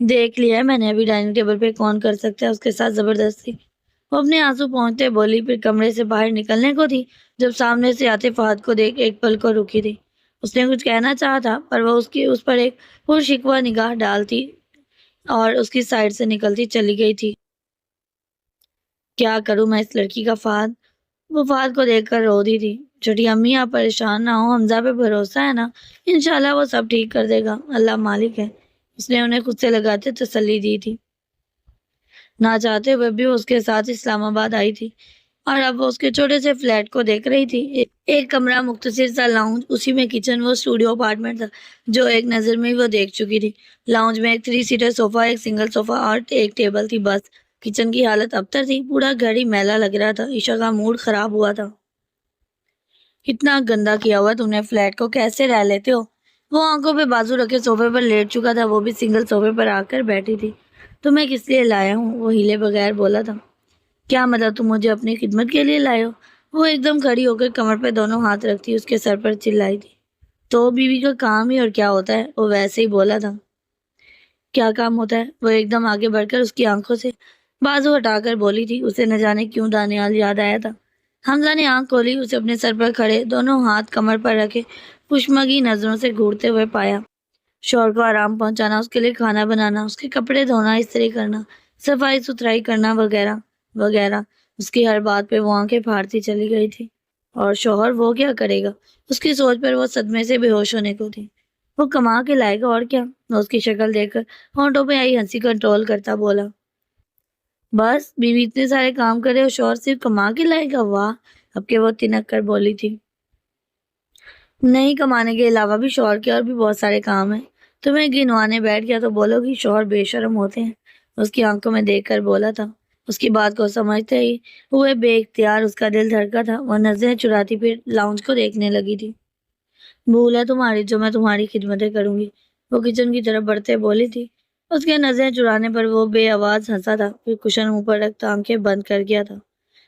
Speaker 2: دیکھ لیا ہے میں نے ابھی ڈائننگ ٹیبل پہ کون کر سکتا ہے اس کے ساتھ زبردستی۔ وہ اپنے آنسو پہنچتے بولی، پھر کمرے سے باہر نکلنے کو تھی جب سامنے سے آتے فہد کو دیکھ ایک پل کو رکی تھی۔ اس نے کچھ کہنا چاہا تھا پر وہ اس پر ایک پرشکوہ نگاہ ڈالتی اور اس کی سائڈ سے نکلتی چلی گئی تھی۔ کیا کروں میں اس لڑکی کا؟ فہد، وہ فہد کو دیکھ کر رو دی تھی۔ چھوٹی امی آپ پریشان نہ ہو، حمزہ پہ بھروسہ ہے نا، انشاءاللہ وہ سب ٹھیک کر دے گا، اللہ مالک ہے۔ اس نے انہیں خود سے لگاتے تسلی دی تھی۔ نہ چاہتے ہوئے بھی وہ اس کے ساتھ اسلام آباد آئی تھی اور اب وہ اس کے چھوٹے سے فلیٹ کو دیکھ رہی تھی۔ ایک کمرہ، مختصر سا لاؤنج، اسی میں کچن، وہ اسٹوڈیو اپارٹمنٹ تھا جو ایک نظر میں ہی وہ دیکھ چکی تھی۔ لاؤنج میں ایک 3 سیٹر صوفہ، ایک سنگل صوفہ اور ایک ٹیبل تھی بس۔ کچن کی حالت ابتر تھی، پورا گھر ہی میلا لگ رہا تھا۔ عشا کا موڈ خراب ہوا تھا۔ کتنا گندا کیا ہوا تم نے فلیٹ کو، کیسے رہ لیتے ہو؟ وہ آنکھوں پہ بازو رکھے صوفے پر لیٹ چکا تھا، وہ بھی سنگل صوفے پر آ کر بیٹھی تھی۔ تو میں کس لیے لایا ہوں؟ وہ ہیلے بغیر بولا تھا۔ کیا مطلب تم مجھے اپنی خدمت کے لیے لائے ہو؟ وہ ایک دم کھڑی ہو کر کمر پہ دونوں ہاتھ رکھتی اس کے سر پر چلائی تھی۔ تو بیوی کا کام ہی اور کیا ہوتا ہے؟ وہ ویسے ہی بولا تھا۔ کیا کام ہوتا ہے؟ وہ ایک دم آگے بڑھ کر اس کی آنکھوں سے بازو ہٹا کر بولی تھی۔ اسے نہ جانے کیوں دانیال یاد آیا تھا۔ حمزہ نے آنکھ کھولی، اسے اپنے سر پر کھڑے دونوں ہاتھ کمر پر رکھے کشمگی نظروں سے گھورتے ہوئے پایا۔ شوہر کو آرام پہنچانا، اس کے لیے کھانا بنانا، اس کے کپڑے دھونا، استری کرنا، صفائی ستھرائی کرنا وغیرہ وغیرہ۔ اس کی ہر بات پہ وہ آنکھیں پھاڑتی چلی گئی تھی۔ اور شوہر وہ کیا کرے گا؟ اس کی سوچ پر وہ صدمے سے بے ہوش ہونے کو تھی۔ وہ کما کے لائے گا اور کیا؟ وہ اس کی شکل دیکھ کر ہونٹوں پہ آئی ہنسی کنٹرول کرتا بولا، بس بیوی اتنے سارے کام کرے اور شوہر صرف کما کے لائے گا، واہ! اب کہ وہ تنک کر بولی تھی، نہیں، کمانے کے علاوہ بھی شوہر کے اور بھی بہت سارے کام ہیں، تمہیں گنوانے بیٹھ گیا تو بولو گی شوہر بے شرم ہوتے ہیں، اس کی آنکھوں میں دیکھ کر بولا تھا۔ اس کی بات کو سمجھتے ہی ہوئے بے اختیار اس کا دل دھڑکا تھا، وہ نظریں چراتی پھر لاؤنج کو دیکھنے لگی تھی۔ بھول ہے تمہاری جو میں تمہاری خدمتیں کروں گی، وہ کچن کی طرف بڑھتے بولی تھی۔ اس کے نظریں چرانے پر وہ بے آواز ہنسا تھا، پھر کشن منہ پر رکھ آنکھیں بند کر گیا تھا۔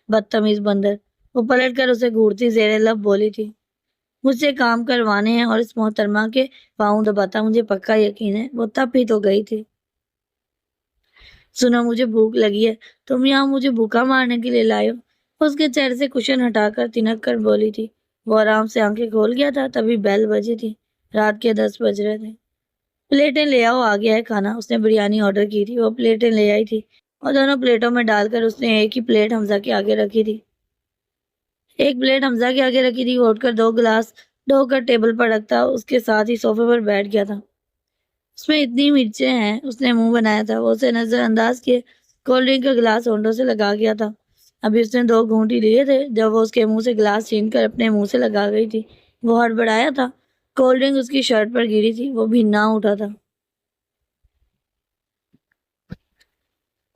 Speaker 2: بدتمیز بندر! وہ پلٹ کر اسے گھورتی زیر لب بولی تھی، مجھ سے کام کروانے ہیں اور اس محترمہ کے پاؤں دباتا، مجھے پکا یقین ہے وہ تب ہی تو گئی تھی۔ سنو، مجھے بھوک لگی ہے، تم یہاں مجھے بھوکا مارنے کے لیے لائے ہو؟ اس کے چہرے سے کشن ہٹا کر تنک کر بولی تھی۔ وہ آرام سے آنکھیں کھول گیا تھا، تبھی بیل بجی تھی، رات کے 10 بج رہے تھے۔ پلیٹیں لے آؤ، آ گیا ہے کھانا۔ اس نے بریانی آرڈر کی تھی، وہ پلیٹیں لے آئی تھی اور دونوں پلیٹوں میں ڈال کر اس نے ایک ہی پلیٹ حمزہ کے آگے رکھی تھی۔ ایک پلیٹ حمزہ کے آگے رکھی تھی، وہ اٹھ کر 2 گلاس ڈھو کر ٹیبل پر رکھتا، اس کے ساتھ ہی صوفے پر بیٹھ گیا تھا۔ اس میں اتنی مرچیں ہیں، اس نے منہ بنایا تھا، وہ اسے نظر انداز کیے کولڈ ڈرنک کا گلاس ہونٹوں سے لگا گیا تھا۔ ابھی اس نے 2 گھونٹ ہی لیے تھے جب وہ اس کے منہ سے گلاس چھین کر اپنے منہ سے لگا گئی تھی۔ وہ ہڑبڑایا تھا، کولڈ ڈرنک اس کی شرٹ پر گری تھی، وہ بھینا اٹھا تھا۔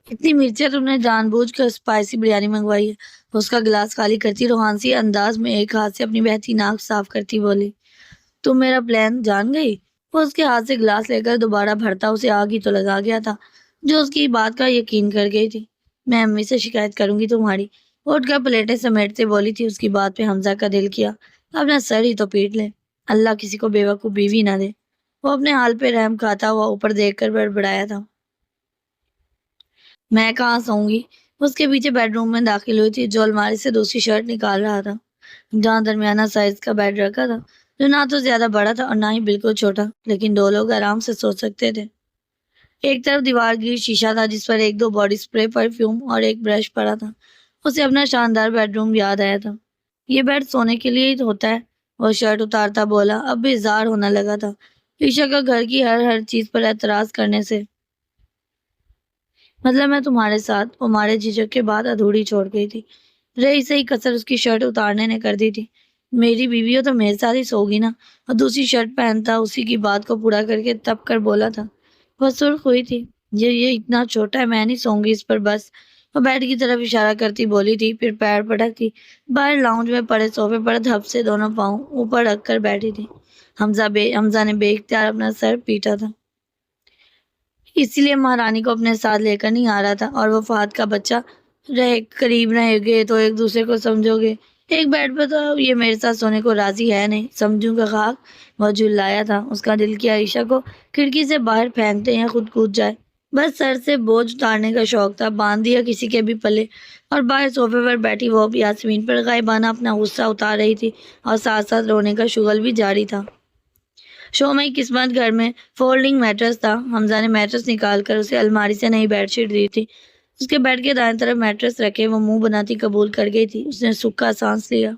Speaker 2: اتنی مرچیں تم نے جان بوجھ کر اسپائسی بریانی منگوائی ہے؟ اس کا گلاس خالی کرتی روحانسی انداز میں ایک ہاتھ سے اپنی بہتی ناک صاف کرتی بولی، تم میرا پلان جان گئی؟ وہ اس کے ہاتھ سے گلاس لے کر دوبارہ بھرتا، اسے آگ ہی تو لگا گیا تھا جو اس کی بات کا یقین کر گئی تھی۔ میں امی سے شکایت کروں گی تمہاری، اٹھ کر پلیٹیں سمیٹتے بولی تھی۔ اس کی بات پہ حمزہ کا دل کیا اپنا سر ہی تو پیٹ لے، اللہ کسی کو بیوقوف بیوی نہ دے۔ وہ اپنے حال پہ رحم کھاتا ہوا اوپر دیکھ کر بڑبڑایا تھا، میں کہاں سوؤں گی؟ اس کے پیچھے بیڈ روم میں داخل ہوئی تھی، جو الماری سے دوسری شرٹ نکال رہا تھا، جہاں درمیانہ سائز کا بیڈ رکھا تھا، جو نہ تو زیادہ بڑا تھا اور نہ ہی بالکل چھوٹا، لیکن 2 لوگ آرام سے سو سکتے تھے۔ ایک طرف دیوار گیر شیشہ تھا جس پر 1-2 باڈی سپرے، پرفیوم اور ایک برش پڑا تھا۔ اسے اپنا شاندار بیڈ روم یاد آیا تھا۔ یہ بیڈ سونے کے لیے ہی ہوتا ہے، وہ شرٹ اتارتا بولا، اب بھی اظہار ہونے لگا تھا عیشا کا گھر کی ہر چیز پر اعتراض کرنے سے۔ مطلب میں تمہارے ساتھ، وہ ہمارے جھجک کے بعد ادھوری چھوڑ گئی تھی، رہی صحیح کسر اس کی شرٹ اتارنے نے کر دی تھی۔ میری بیوی ہو تو میرے ساتھ ہی سوگی نا؟ اور دوسری شرٹ پہنتا اسی کی بات کو پورا کر کے تب کر بولا تھا۔ وہ سرخ ہوئی تھی، یہ اتنا چھوٹا ہے، میں نہیں سوؤں گی اس پر، بس۔ وہ بیڈ کی طرف اشارہ کرتی بولی تھی، پھر پیر پٹکتی باہر لاؤنج میں پڑے صوفے پر دھپ سے دونوں پاؤں اوپر رکھ کر بیٹھی تھی۔ حمزہ نے بے اختیار اپنا سر پیٹا تھا، اسی لیے مہارانی کو اپنے ساتھ لے کر نہیں آ رہا تھا، اور وہ فہد کا بچہ رہے قریب رہے گے تو ایک دوسرے کو سمجھو گے، ایک بیڈ پہ تو یہ میرے ساتھ سونے کو راضی ہے نہیں، سمجھوں کا خاک۔ وہ جھلایا تھا، اس کا دل کیا عائشہ کو کھڑکی سے باہر پھینکتے یا خود کود جائے، بس سر سے بوجھ اتارنے کا شوق تھا۔ باندھ دیا کسی کے بھی پلے، اور باہر صوفے پر بیٹھی وہ اب یاسمین پر غائبانہ اپنا غصہ اتار رہی تھی اور ساتھ ساتھ رونے کا شغل بھی جاری تھا۔ شومئی قسمت گھر میں فولڈنگ میٹرس تھا، حمزہ نے میٹرس نکال کر اسے الماری سے نئی بیڈ شیٹ دی تھی۔ اس کے بیڈ کے دائیں طرف میٹرس رکھے وہ منہ بناتی قبول کر گئی تھی۔ اس نے سکھا سانس لیا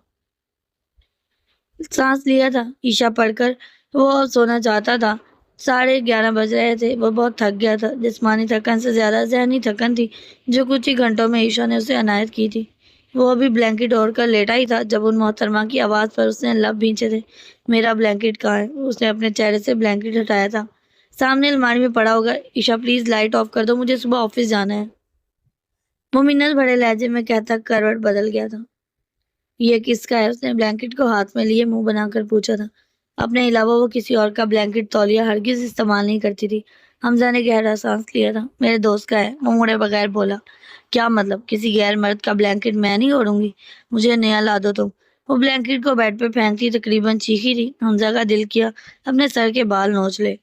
Speaker 2: تھا، عشاء پڑھ کر وہ سونا چاہتا تھا۔ 11:30 بج رہے تھے، وہ بہت تھک گیا تھا، جسمانی تھکن سے زیادہ ذہنی تھکن تھی جو کچھ ہی گھنٹوں میں عشاء نے اسے عنایت کی تھی۔ وہ ابھی بلینکٹ اوڑھ کر لیٹا ہی تھا جب ان محترمہ کی آواز پر اس نے لب بھینچے تھے۔ میرا بلینکٹ کہاں ہے؟ اس نے اپنے چہرے سے بلینکٹ ہٹایا تھا، سامنے الماری میں پڑا ہوگا۔ عشاء پلیز لائٹ آف کر دو، مجھے صبح آفس جانا ہے۔ وہ منت بھرے لہجے میں کہتا کروٹ بدل گیا تھا۔ یہ کس کا ہے؟ اس نے بلینکٹ کو ہاتھ میں لیے منہ بنا کر پوچھا تھا۔ اپنے علاوہ وہ کسی اور کا بلینکٹ تولیہ ہرگز استعمال نہیں کرتی تھی۔ حمزہ نے گہرا سانس لیا تھا۔ میرے دوست کا ہے، وہ مڑے بغیر بولا۔ کیا مطلب؟ کسی غیر مرد کا بلینکٹ میں نہیں اوڑھوں گی، مجھے نیا لا دو تم۔ وہ بلینکٹ کو بیڈ پہ پھینکتی تقریباً چیخی تھی۔ حمزہ کا دل کیا اپنے سر کے بال نوچ لے۔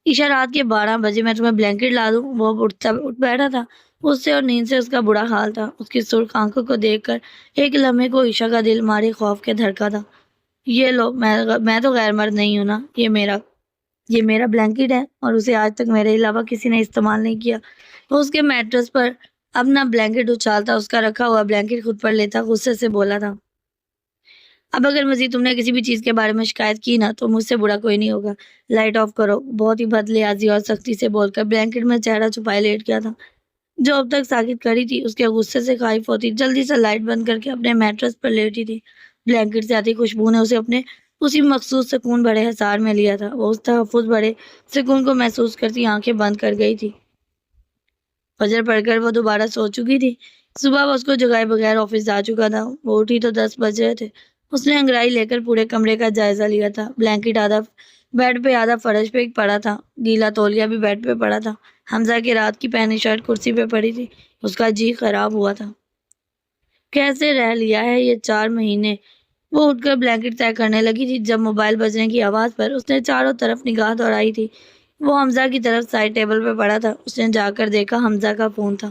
Speaker 2: عشاء رات کے 12 بجے میں تمہیں بلینکٹ لا دوں؟ وہ اٹھ بیٹھا تھا، اس سے اور نیند سے اس کا برا حال تھا۔ اس کی سرخ آنکھوں کو دیکھ کر ایک لمحے کو عشاء کا دل مارے خوف کے دھڑکا تھا۔ یہ لو، میں تو غیر مرد نہیں ہوں نا، یہ میرا بلینکٹ ہے اور اسے آج تک میرے علاوہ کسی نے استعمال نہیں کیا۔ وہ اس کے میٹرس پر اپنا بلینکٹ اچھالتا، اس کا رکھا ہوا بلینکٹ خود پر لیتا غصے سے بولا تھا، اب اگر مزید تم نے کسی بھی چیز کے بارے میں شکایت کی نا تو مجھ سے برا کوئی نہیں ہوگا. لائٹ آف کرو. بہت ہی بد لحاظی اور سختی سے بول کر بلینکٹ میں چہرہ چھپائے لیٹ گیا تھا. جو اب تک ساکت کھڑی تھی اس کے غصے سے خائف ہوتی جلدی سے لائٹ بند کر کے اپنے میٹرس پر لیٹی تھی. بلینکٹ سے آتی خوشبو نے اسے اپنے اسی مخصوص سکون بڑے حصار میں لیا تھا. وہ اس تحفظ بڑے سکون کو محسوس کرتی آنکھیں بند کر گئی تھی. فجر پڑھ کر وہ دوبارہ سو چکی تھی. صبح وہ اس کو جگائے بغیر آفس جا چکا تھا. وہ اٹھی تو 10 بج رہے تھے. اس نے انگڑائی لے کر پورے کمرے کا جائزہ لیا تھا. بلینکٹ آدھا بیڈ پہ آدھا فرش پہ پڑا تھا. گیلا تولیہ بھی بیڈ پہ پڑا تھا. حمزہ کی رات کی پہنی شرٹ کرسی پہ پڑی تھی. اس کا جی خراب ہوا تھا. کیسے رہ لیا ہے یہ 4 مہینے. وہ اٹھ کر بلینکٹ طے کرنے لگی تھی جب موبائل بجنے کی آواز پر اس نے چاروں طرف نگاہ دوڑائی تھی. وہ حمزہ کی طرف سائڈ ٹیبل پہ پڑا تھا. اس نے جا کر دیکھا حمزہ کا فون تھا.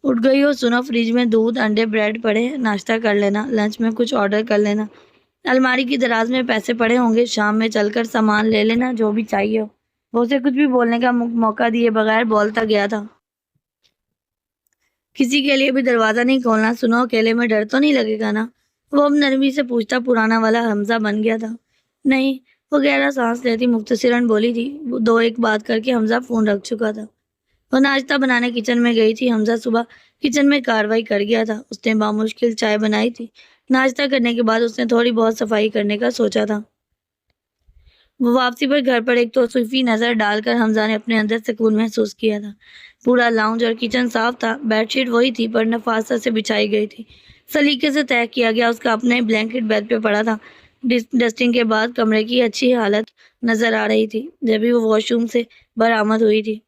Speaker 2: اٹھ گئی ہو؟ سنو فریج میں دودھ انڈے بریڈ پڑے ہیں. ناشتہ کر لینا. لنچ میں کچھ آرڈر کر لینا. الماری کی دراز میں پیسے پڑے ہوں گے. شام میں چل کر سامان لے لینا جو بھی چاہیے ہو. وہ اسے کچھ بھی بولنے کا موقع دیے بغیر بولتا گیا تھا. کسی کے لیے بھی دروازہ نہیں کھولنا. سنو اکیلے میں ڈر تو نہیں لگے گا نا؟ وہ اب نرمی سے پوچھتا پرانا والا حمزہ بن گیا تھا. نہیں. وہ گہرا سانس لیتی مختصراً بولی تھی. وہ 2-1 بات کر کے حمزہ فون رکھ چکا تھا. وہ ناشتہ بنانے کچن میں گئی تھی. حمزہ صبح کچن میں کاروائی کر گیا تھا. اس نے بامشکل چائے بنائی تھی. ناشتہ کرنے کے بعد اس نے تھوڑی بہت صفائی کرنے کا سوچا تھا. وہ واپسی پر گھر پر ایک توصیفی نظر ڈال کر حمزہ نے اپنے اندر سکون محسوس کیا تھا. پورا لاؤنج اور کچن صاف تھا. بیڈ شیٹ وہی تھی پر نفاست سے بچھائی گئی تھی. سلیقے سے طے کیا گیا. اس کا اپنے بلینکٹ بیڈ پہ پڑا تھا. ڈسٹنگ کے بعد کمرے کی اچھی حالت نظر آ رہی تھی. جبھی وہ واش روم سے برآمد ہوئی تھی.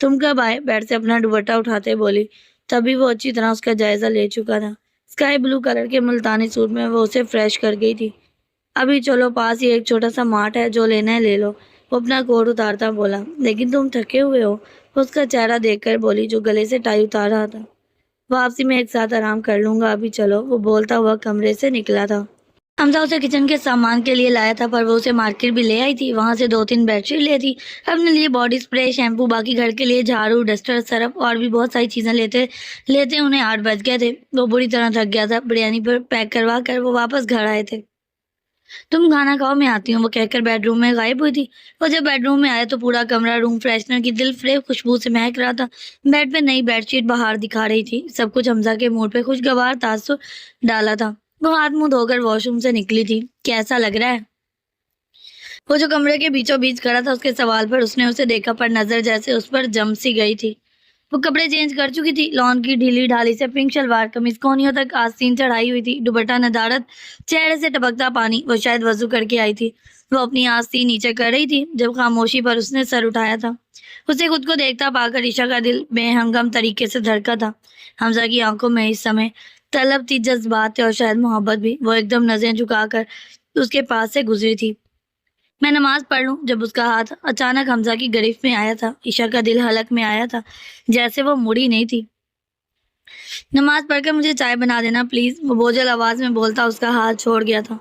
Speaker 2: تم کب آئے؟ بیڈ سے اپنا دوپٹہ اٹھاتے بولی. تبھی وہ اچھی طرح اس کا جائزہ لے چکا تھا. اسکائی بلو کلر کے ملتانی سوٹ میں وہ اسے فریش کر گئی تھی. ابھی چلو پاس ہی ایک چھوٹا سا مارٹ ہے جو لینا ہے لے لو. وہ اپنا کوٹ اتارتا بولا. لیکن تم تھکے ہوئے ہو. اس کا چہرہ دیکھ کر بولی جو گلے سے ٹائی اتار رہا تھا. واپسی میں ایک ساتھ آرام کر لوں گا. ابھی چلو. وہ بولتا ہوا کمرے سے نکلا تھا. حمزہ اسے کچن کے سامان کے لیے لایا تھا پر وہ اسے مارکیٹ بھی لے آئی تھی. وہاں سے 2-3 بیڈ شیٹ لی تھی. اپنے لیے باڈی اسپرے شیمپو باقی گھر کے لیے جھاڑو ڈسٹر سرف اور بھی بہت ساری چیزیں لیتے انہیں 8 بج گئے تھے. وہ بری طرح تھک گیا تھا. بریانی پر پیک کروا کر وہ واپس گھر آئے تھے. تم کھانا کھاؤ میں آتی ہوں. وہ کہہ کر بیڈ روم میں غائب ہوئی تھی. وہ جب بیڈ روم میں آیا تو پورا کمرہ روم فریشنر کی دل فریب خوشبو سے مہک رہا تھا. بیڈ پہ نئی بیڈ شیٹ بہار دکھا رہی تھی. سب کچھ حمزہ کے موڈ پہ خوشگوار تاثر ڈالا تھا. وہ ہاتھ منہ دھو کر واش روم سے نکلی تھی. کیسا لگ رہا ہے؟ وہ جو کمرے کے بیچوں بیچ کھڑا تھا اس کے سوال پر اس نے اسے دیکھا پر نظر جیسے اس پر جم سی گئی تھی. وہ کپڑے چینج کر چکی تھی. لان کی ڈھیلی ڈھالی سے پنک شلوار قمیض کونیوں تک آستین چڑھائی ہوئی تھی. دوپٹہ ندارت چہرے سے ٹپکتا پانی. وہ شاید وضو کر کے آئی تھی. وہ اپنی آستین نیچے کر رہی تھی جب خاموشی پر اس نے سر اٹھایا تھا. اسے خود کو دیکھتا پا کر عشا کا دل بے ہنگم طریقے سے دھڑکا تھا. حمزہ کی آنکھوں میں اس سمے طلب تھی, جذبات تھے اور شاید محبت بھی. وہ ایک دم نظریں جھکا کر اس کے پاس سے گزری تھی. میں نماز پڑھ لوں. جب اس کا ہاتھ اچانک حمزہ کی گرفت میں آیا تھا عشا کا دل حلق میں آیا تھا جیسے وہ مڑی نہیں تھی. نماز پڑھ کر مجھے چائے بنا دینا پلیز. وہ بوجھل آواز میں بولتا اس کا ہاتھ چھوڑ گیا تھا.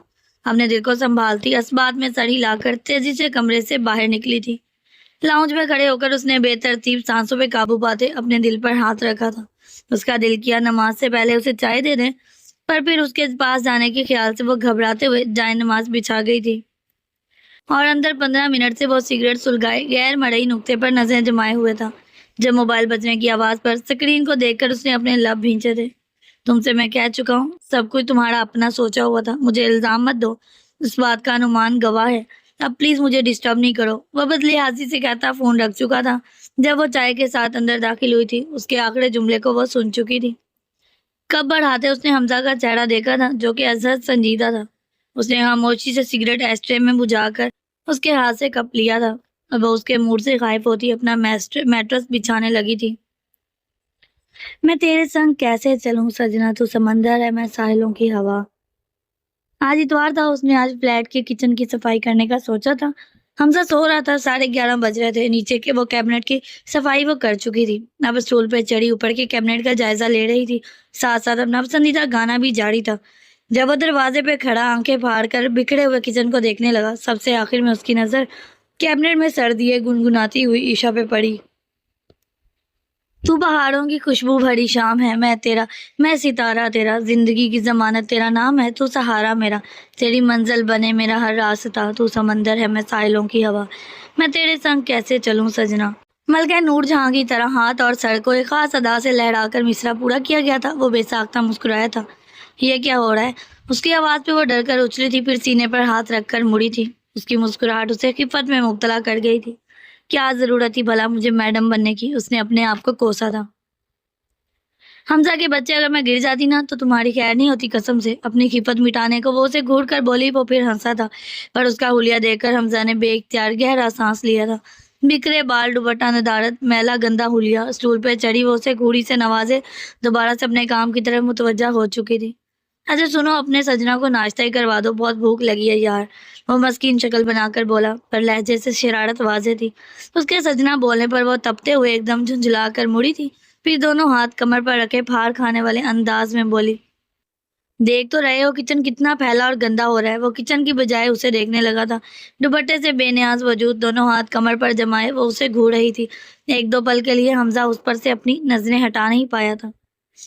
Speaker 2: اپنے دل کو سنبھالتی اسبات میں سر ہلا کر تیزی سے کمرے سے باہر نکلی تھی. لاؤنج میں کھڑے ہو کر اس نے بے ترتیب سانسوں پہ قابو پاتے اپنے دل پر ہاتھ رکھا تھا. اس کا دل کیا نماز سے پہلے اسے چائے دے دیں پر پھر اس کے پاس جانے کے خیال سے وہ گھبراتے ہوئے جائے نماز بچھا گئی تھی اور اندر 15 منٹ سے وہ سگریٹ سلگائے غیر مرئی نقطے پر نظریں جمائے ہوئے تھا. جب موبائل بجنے کی آواز پر اسکرین کو دیکھ کر اس نے اپنے لب بھینچے تھے. تم سے میں کہہ چکا ہوں سب کچھ تمہارا اپنا سوچا ہوا تھا. مجھے الزام مت دو. اس بات کا انومان گواہ ہے. اب پلیز مجھے ڈسٹرب نہیں کرو. وہ بدلحاظی سے کہتا فون رکھ چکا تھا. جب وہ چائے کے ساتھ اندر داخل ہوئی تھی اس کے آخری جملے کو وہ سن چکی تھی. کب بڑھاتے اس نے حمزہ کا چہرہ دیکھا تھا جو کہ ازحد سنجیدہ تھا. اس نے خاموشی سے سگریٹ ایسٹرے میں بجھا کر اس کے ہاتھ سے کپ لیا تھا اور وہ اس کے موڈ سے خائف ہوتی اپنا میٹرس بچھانے لگی تھی. میں تیرے سنگ کیسے چلوں سجنا, تو سمندر ہے میں ساحلوں کی ہوا. آج اتوار تھا. اس نے آج فلیٹ کے کچن کی صفائی کرنے کا سوچا تھا. حمزہ سو رہا تھا. 11:30 بج رہے تھے. نیچے کے وہ کیبنٹ کی صفائی وہ کر چکی تھی. اب اسٹول پہ چڑھی اوپر کے کیبنٹ کا جائزہ لے رہی تھی. ساتھ ساتھ اپنا پسندیدہ گانا بھی جاری تھا. جب وہ دروازے پہ کھڑا آنکھیں پھاڑ کر بکھڑے ہوئے کچن کو دیکھنے لگا سب سے آخر میں اس کی نظر کیبنٹ میں سر دیے گنگناتی ہوئی عشا پہ پڑی. تو پہاڑوں کی خوشبو بھری شام ہے، میں ستارہ تیرا، زندگی کی ضمانت تیرا نام ہے، تو سہارا میرا، تیری منزل بنے میرا ہر راستہ، تو سمندر ہے میں ساحلوں کی ہوا، میں تیرے سنگ کیسے چلوں سجنا۔ ملکہ نور جہاں کی طرح ہاتھ اور سر کو ایک خاص ادا سے لہرا کر مصرع پورا کیا گیا تھا۔ وہ بے ساختہ مسکرایا تھا۔ یہ کیا ہو رہا ہے؟ اس کی آواز پہ وہ ڈر کر اچھلی تھی، پھر سینے پر ہاتھ رکھ کر مڑی تھی۔ اس کی مسکراہٹ اسے خفت میں مبتلا کر گئی تھی۔ کیا ضرورت تھی بھلا مجھے میڈم بننے کی؟ اس نے اپنے آپ کو کوسا تھا۔ حمزہ کے بچے، اگر میں گر جاتی نا تو تمہاری خیر نہیں ہوتی، قسم سے۔ اپنی خفت مٹانے کو وہ اسے گھور کر بولی، وہ پھر ہنسا تھا، پر اس کا حلیہ دیکھ کر حمزہ نے بے اختیار گہرا سانس لیا تھا۔ بکھرے بال، دوپٹہ ندارت، میلا گندا حلیہ، اسٹول پہ چڑھی وہ اسے گھوڑی سے نوازے دوبارہ سے اپنے کام کی طرف متوجہ ہو چکی تھی۔ اچھا سنو، اپنے سجنا کو ناشتہ ہی کروا دو، بہت بھوک لگی ہے یار، وہ مسکین شکل بنا کر بولا، پر لہجے سے شرارت واضح تھی۔ اس کے سجنا بولنے پر وہ تپتے ہوئے ایک دم جھنجھلا کر مڑی تھی، پھر دونوں ہاتھ کمر پر رکھے پھاڑ کھانے والے انداز میں بولی، دیکھ تو رہے ہو کچن کتنا پھیلا اور گندا ہو رہا ہے۔ وہ کچن کی بجائے اسے دیکھنے لگا تھا، دوپٹے سے بے نیاز وجود، دونوں ہاتھ کمر پر جمائے وہ اسے گھور رہی تھی۔ ایک دو پل کے لیے حمزہ اس پر سے اپنی نظریں ہٹا نہیں پایا تھا۔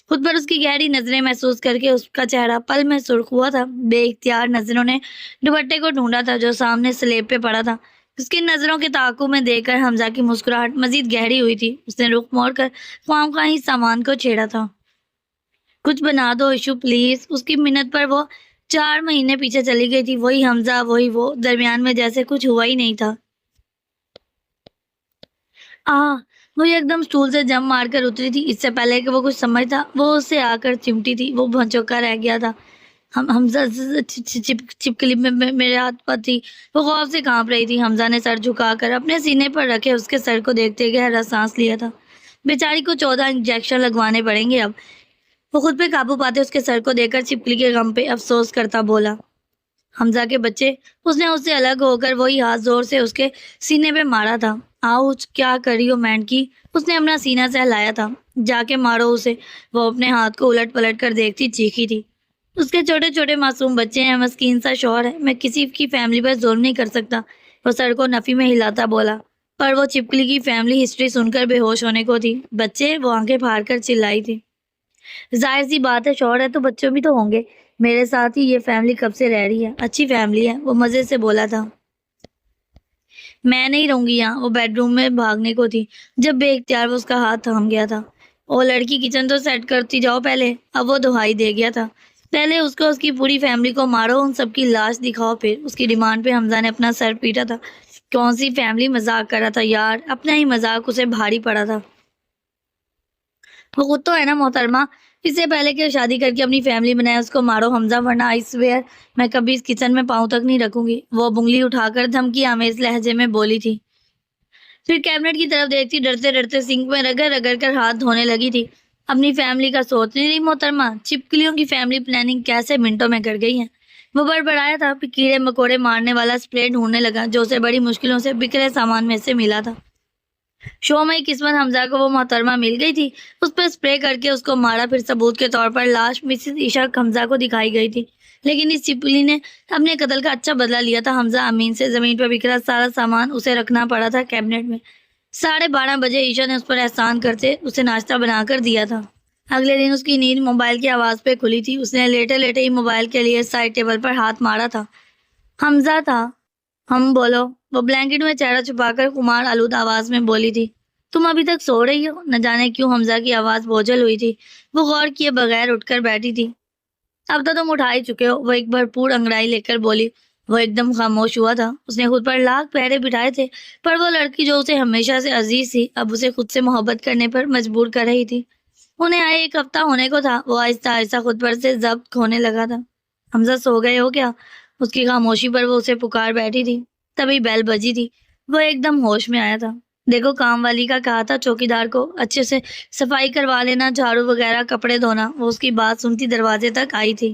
Speaker 2: خود پر اس کی گہری نظریں محسوس کر کے اس کا چہرہ پل میں سرخ ہوا تھا۔ بے اختیار نظروں نے دوپٹے کو ڈھونڈا تھا جو سامنے سلیب پہ پڑا تھا۔ اس کی نظروں کے تعاقب میں دیکھ کر حمزہ کی مسکراہٹ مزید گہری ہوئی تھی۔ اس نے رخ موڑ کر خواہ ہی سامان کو چھیڑا تھا۔ کچھ بنا دو ایشو پلیز۔ اس کی منت پر وہ 4 مہینے پیچھے چلی گئی تھی۔ وہی حمزہ، وہی وہ، درمیان میں جیسے کچھ ہوا ہی نہیں تھا۔ وہ ایک دم اسٹول سے جم مار کر اتری تھی۔ اس سے پہلے کہ وہ کچھ سمجھتا وہ اس سے آ کر چمٹی تھی۔ وہ بھونچوکا رہ گیا تھا۔ حمزہ چپکلی میں میرے ہاتھ پر تھی۔ وہ خوف سے کانپ رہی تھی۔ حمزہ نے سر جھکا کر اپنے سینے پر رکھے اس کے سر کو دیکھتے گہرا سانس لیا تھا۔ بیچاری کو 14 انجیکشن لگوانے پڑیں گے اب۔ وہ خود پہ قابو پاتے اس کے سر کو دیکھ کر چپکلی کے غم پہ افسوس کرتا بولا، حمزہ کے بچے۔ اس نے اس سے الگ ہو کر وہی ہاتھ زور سے اس کے سینے پہ مارا تھا۔ آؤچ، کیا کری ہو مینڈکی؟ اس نے اپنا سینہ سہلایا تھا۔ جا کے مارو اسے۔ وہ اپنے ہاتھ کو الٹ پلٹ کر دیکھتی چیخی تھی، اس کے چھوٹے چھوٹے معصوم بچے ہیں، مسکین سا شوہر ہے، میں کسی کی فیملی پر ظلم نہیں کر سکتا۔ وہ سر کو نفی میں ہلاتا بولا، پر وہ چپکلی کی فیملی ہسٹری سن کر بے ہوش ہونے کو تھی۔ بچے؟ وہ آنکھیں پھاڑ کر چلائی تھی۔ ظاہر سی بات ہے، شوہر ہے تو بچوں بھی تو ہوں گے۔ میرے ساتھ ہی یہ فیملی کب سے رہ رہی ہے، اچھی فیملی ہے۔ وہ مزے سے بولا تھا۔ میں نہیں رہوں گی یہاں۔ وہ بیڈ روم میں بھاگنے کو تھی جب بے اختیار وہ اس کا ہاتھ تھام گیا تھا۔ او لڑکی، کچن تو سیٹ کرتی جاؤ پہلے۔ اب وہ دہائی دے گیا تھا، پہلے اس کو اس کی پوری فیملی کو مارو، ان سب کی لاش دکھاؤ پھر۔ اس کی ڈیمانڈ پہ حمزہ نے اپنا سر پیٹا تھا۔ کون سی فیملی؟ مذاق کر رہا تھا یار، اپنا ہی مذاق اسے بھاری پڑا تھا۔ وہ خود تو ہے نا محترمہ، اس سے پہلے کہ شادی کر کے اپنی فیملی بنائے اس کو مارو حمزہ، ورنہ آئی سویئر میں کبھی اس کچن میں پاؤں تک نہیں رکھوں گی۔ وہ انگلی اٹھا کر دھمکی آمیز لہجے میں بولی تھی، پھر کیبنٹ کی طرف دیکھتی ڈرتے ڈرتے سنک میں رگڑ رگڑ کر ہاتھ دھونے لگی تھی۔ اپنی فیملی کا سوچ نہیں رہی محترمہ؟ چپکلیوں کی فیملی پلاننگ کیسے منٹوں میں کر گئی ہے۔ وہ بڑبڑایا تھا، پھر کیڑے مکوڑے مارنے والا اسپرے ڈھونڈنے لگا جو اسے بڑی مشکلوں سے بکھرے سامان میں سے ملا تھا۔ شومئی قسمت حمزہ کو وہ محترمہ مل گئی تھی، اس پر اسپرے کر کے اس کو مارا، پھر ثبوت کے طور پر لاش مسز عشا حمزہ کو دکھائی گئی تھی۔ لیکن اس چپکلی نے اپنے قتل کا اچھا بدلہ لیا تھا۔ حمزہ امین سے زمین پر بکھرا سارا سامان اسے رکھنا پڑا تھا کیبنٹ میں۔ 12:30 بجے عشا نے اس پر احسان کرتے اسے ناشتہ بنا کر دیا تھا۔ اگلے دن اس کی نیند موبائل کی آواز پہ کھلی تھی۔ اس نے لیٹے لیٹے ہی موبائل کے لیے سائڈ ٹیبل پر ہاتھ مارا تھا۔ حمزہ تھا۔ ہم بولو۔ وہ بلینکٹ میں چہرہ چھپا کر خمار آلود آواز میں بولی تھی، تم ابھی تک سو رہی ہو؟ نہ جانے کیوں حمزہ کی آواز بوجھل ہوئی تھی۔ وہ غور کیے بغیر اٹھ کر بیٹھی تھی۔ اب تو تم اٹھا ہی چکے ہو، وہ ایک بھرپور انگڑائی لے کر بولی۔ وہ ایک دم خاموش ہوا تھا۔ اس نے خود پر لاکھ پہرے بٹھائے تھے، پر وہ لڑکی جو اسے ہمیشہ سے عزیز تھی اب اسے خود سے محبت کرنے پر مجبور کر رہی تھی۔ انہیں آئے 1 ہفتہ ہونے کو تھا۔ وہ آہستہ آہستہ خود پر سے ضبط کھونے لگا تھا۔ حمزہ سو گئے ہو کیا؟ اس کی خاموشی پر وہ اسے پکار بیٹھی تھی۔ تبھی بیل بجی تھی۔ وہ ایک دم ہوش میں آیا تھا۔ دیکھو، کام والی کا کہا تھا چوکیدار کو اچھے سے صفائی کروا لینا، جھاڑو وغیرہ، کپڑے دھونا۔ وہ اس کی بات سنتی دروازے تک آئی تھی۔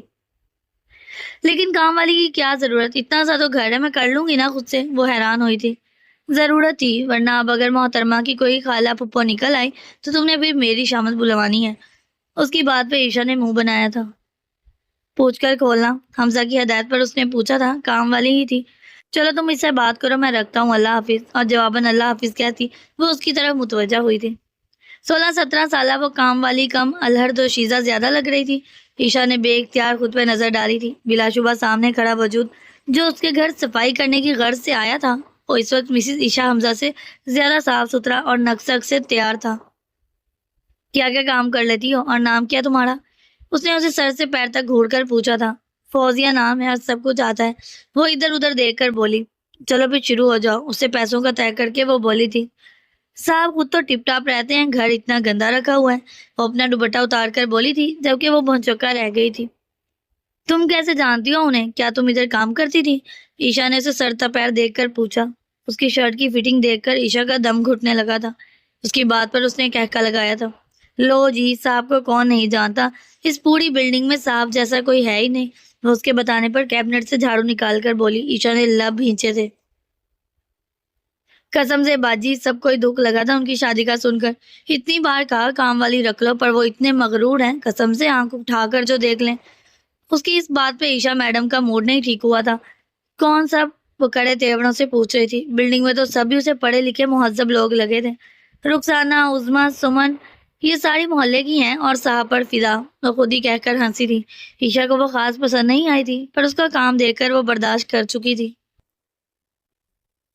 Speaker 2: لیکن کام والی کی کیا ضرورت، اتنا سا تو گھر ہے، میں کر لوں گی نا خود سے۔ وہ حیران ہوئی تھی۔ ضرورت تھی، ورنہ اب اگر محترمہ کی کوئی خالہ پھپھو نکل آئی تو تم نے پھر میری شامت بلوانی ہے۔ اس کی بات پہ عشا نے منہ بنایا تھا۔ پوچھ کر کھولنا، حمزہ کی ہدایت پر اس نے پوچھا تھا۔ کام والی ہی تھی۔ چلو تم اس سے بات کرو، میں رکھتا ہوں، اللہ حافظ۔ اور جواباً اللہ حافظ کہتی وہ اس کی طرف متوجہ ہوئی تھی۔ 16-17 سالہ وہ کام والی کم الہر دوشیزہ زیادہ لگ رہی تھی۔ عشا نے بے اختیار خود پہ نظر ڈالی تھی۔ بلا شبہ سامنے کھڑا وجود جو اس کے گھر صفائی کرنے کی غرض سے آیا تھا، وہ اس وقت مسز عشا حمزہ سے زیادہ صاف ستھرا اور نقصق سے تیار تھا۔ کیا کیا کام کر لیتی ہو اور نام کیا تمہارا؟ اس نے اسے سر سے پیر تک گھور کر پوچھا تھا۔ فوزیہ نام ہے اور سب کچھ آتا ہے، وہ ادھر ادھر دیکھ کر بولی۔ چلو پھر شروع ہو جاؤ، اس سے پیسوں کا طے کر کے وہ بولی تھی۔ صاحب خود تو ٹپ ٹاپ رہتے ہیں، گھر اتنا گندا رکھا ہوا ہے، وہ اپنا دوپٹہ اتار کر بولی تھی جبکہ وہ بھونچکا رہ گئی تھی۔ تم کیسے جانتی ہو انہیں؟ کیا تم ادھر کام کرتی تھی؟ عشا نے اسے سر تا پیر دیکھ کر پوچھا۔ اس کی شرٹ کی فٹنگ دیکھ کر عشا کا دم گھٹنے لگا تھا۔ اس کی بات پر اس نے کہکا لگایا تھا۔ لو جی، صاحب کو کون نہیں جانتا، اس پوری بلڈنگ میں صاحب جیسا کوئی ہے ہی نہیں۔ وہ اس کے بتانے پر کیبنٹ سے جھاڑو نکال کر بولی۔ عشا نے لب بھینچے تھے۔ قسم سے باجی، سب کوئی دکھ لگا تھا ان کی شادی کا سن کر۔ اتنی بار کہا کام والی رکھ لو، پر وہ اتنے مغرور ہیں، قسم سے آنکھ اٹھا کر جو دیکھ لیں۔ اس کی اس بات پہ عشا میڈم کا موڈ نہیں ٹھیک ہوا تھا۔ کون سب؟ وہ کڑے تیوروں سے پوچھ رہی تھی۔ بلڈنگ میں تو سبھی اسے پڑھے لکھے مہذب لوگ لگے تھے۔ رخسانہ، عظمیٰ، سمن، یہ ساری محلے کی ہیں اور صاحب پر فدا۔ وہ خود ہی کہہ کر ہنسی تھی۔ عشا کو وہ خاص پسند نہیں آئی تھی، پر اس کا کام دیکھ کر وہ برداشت کر چکی تھی۔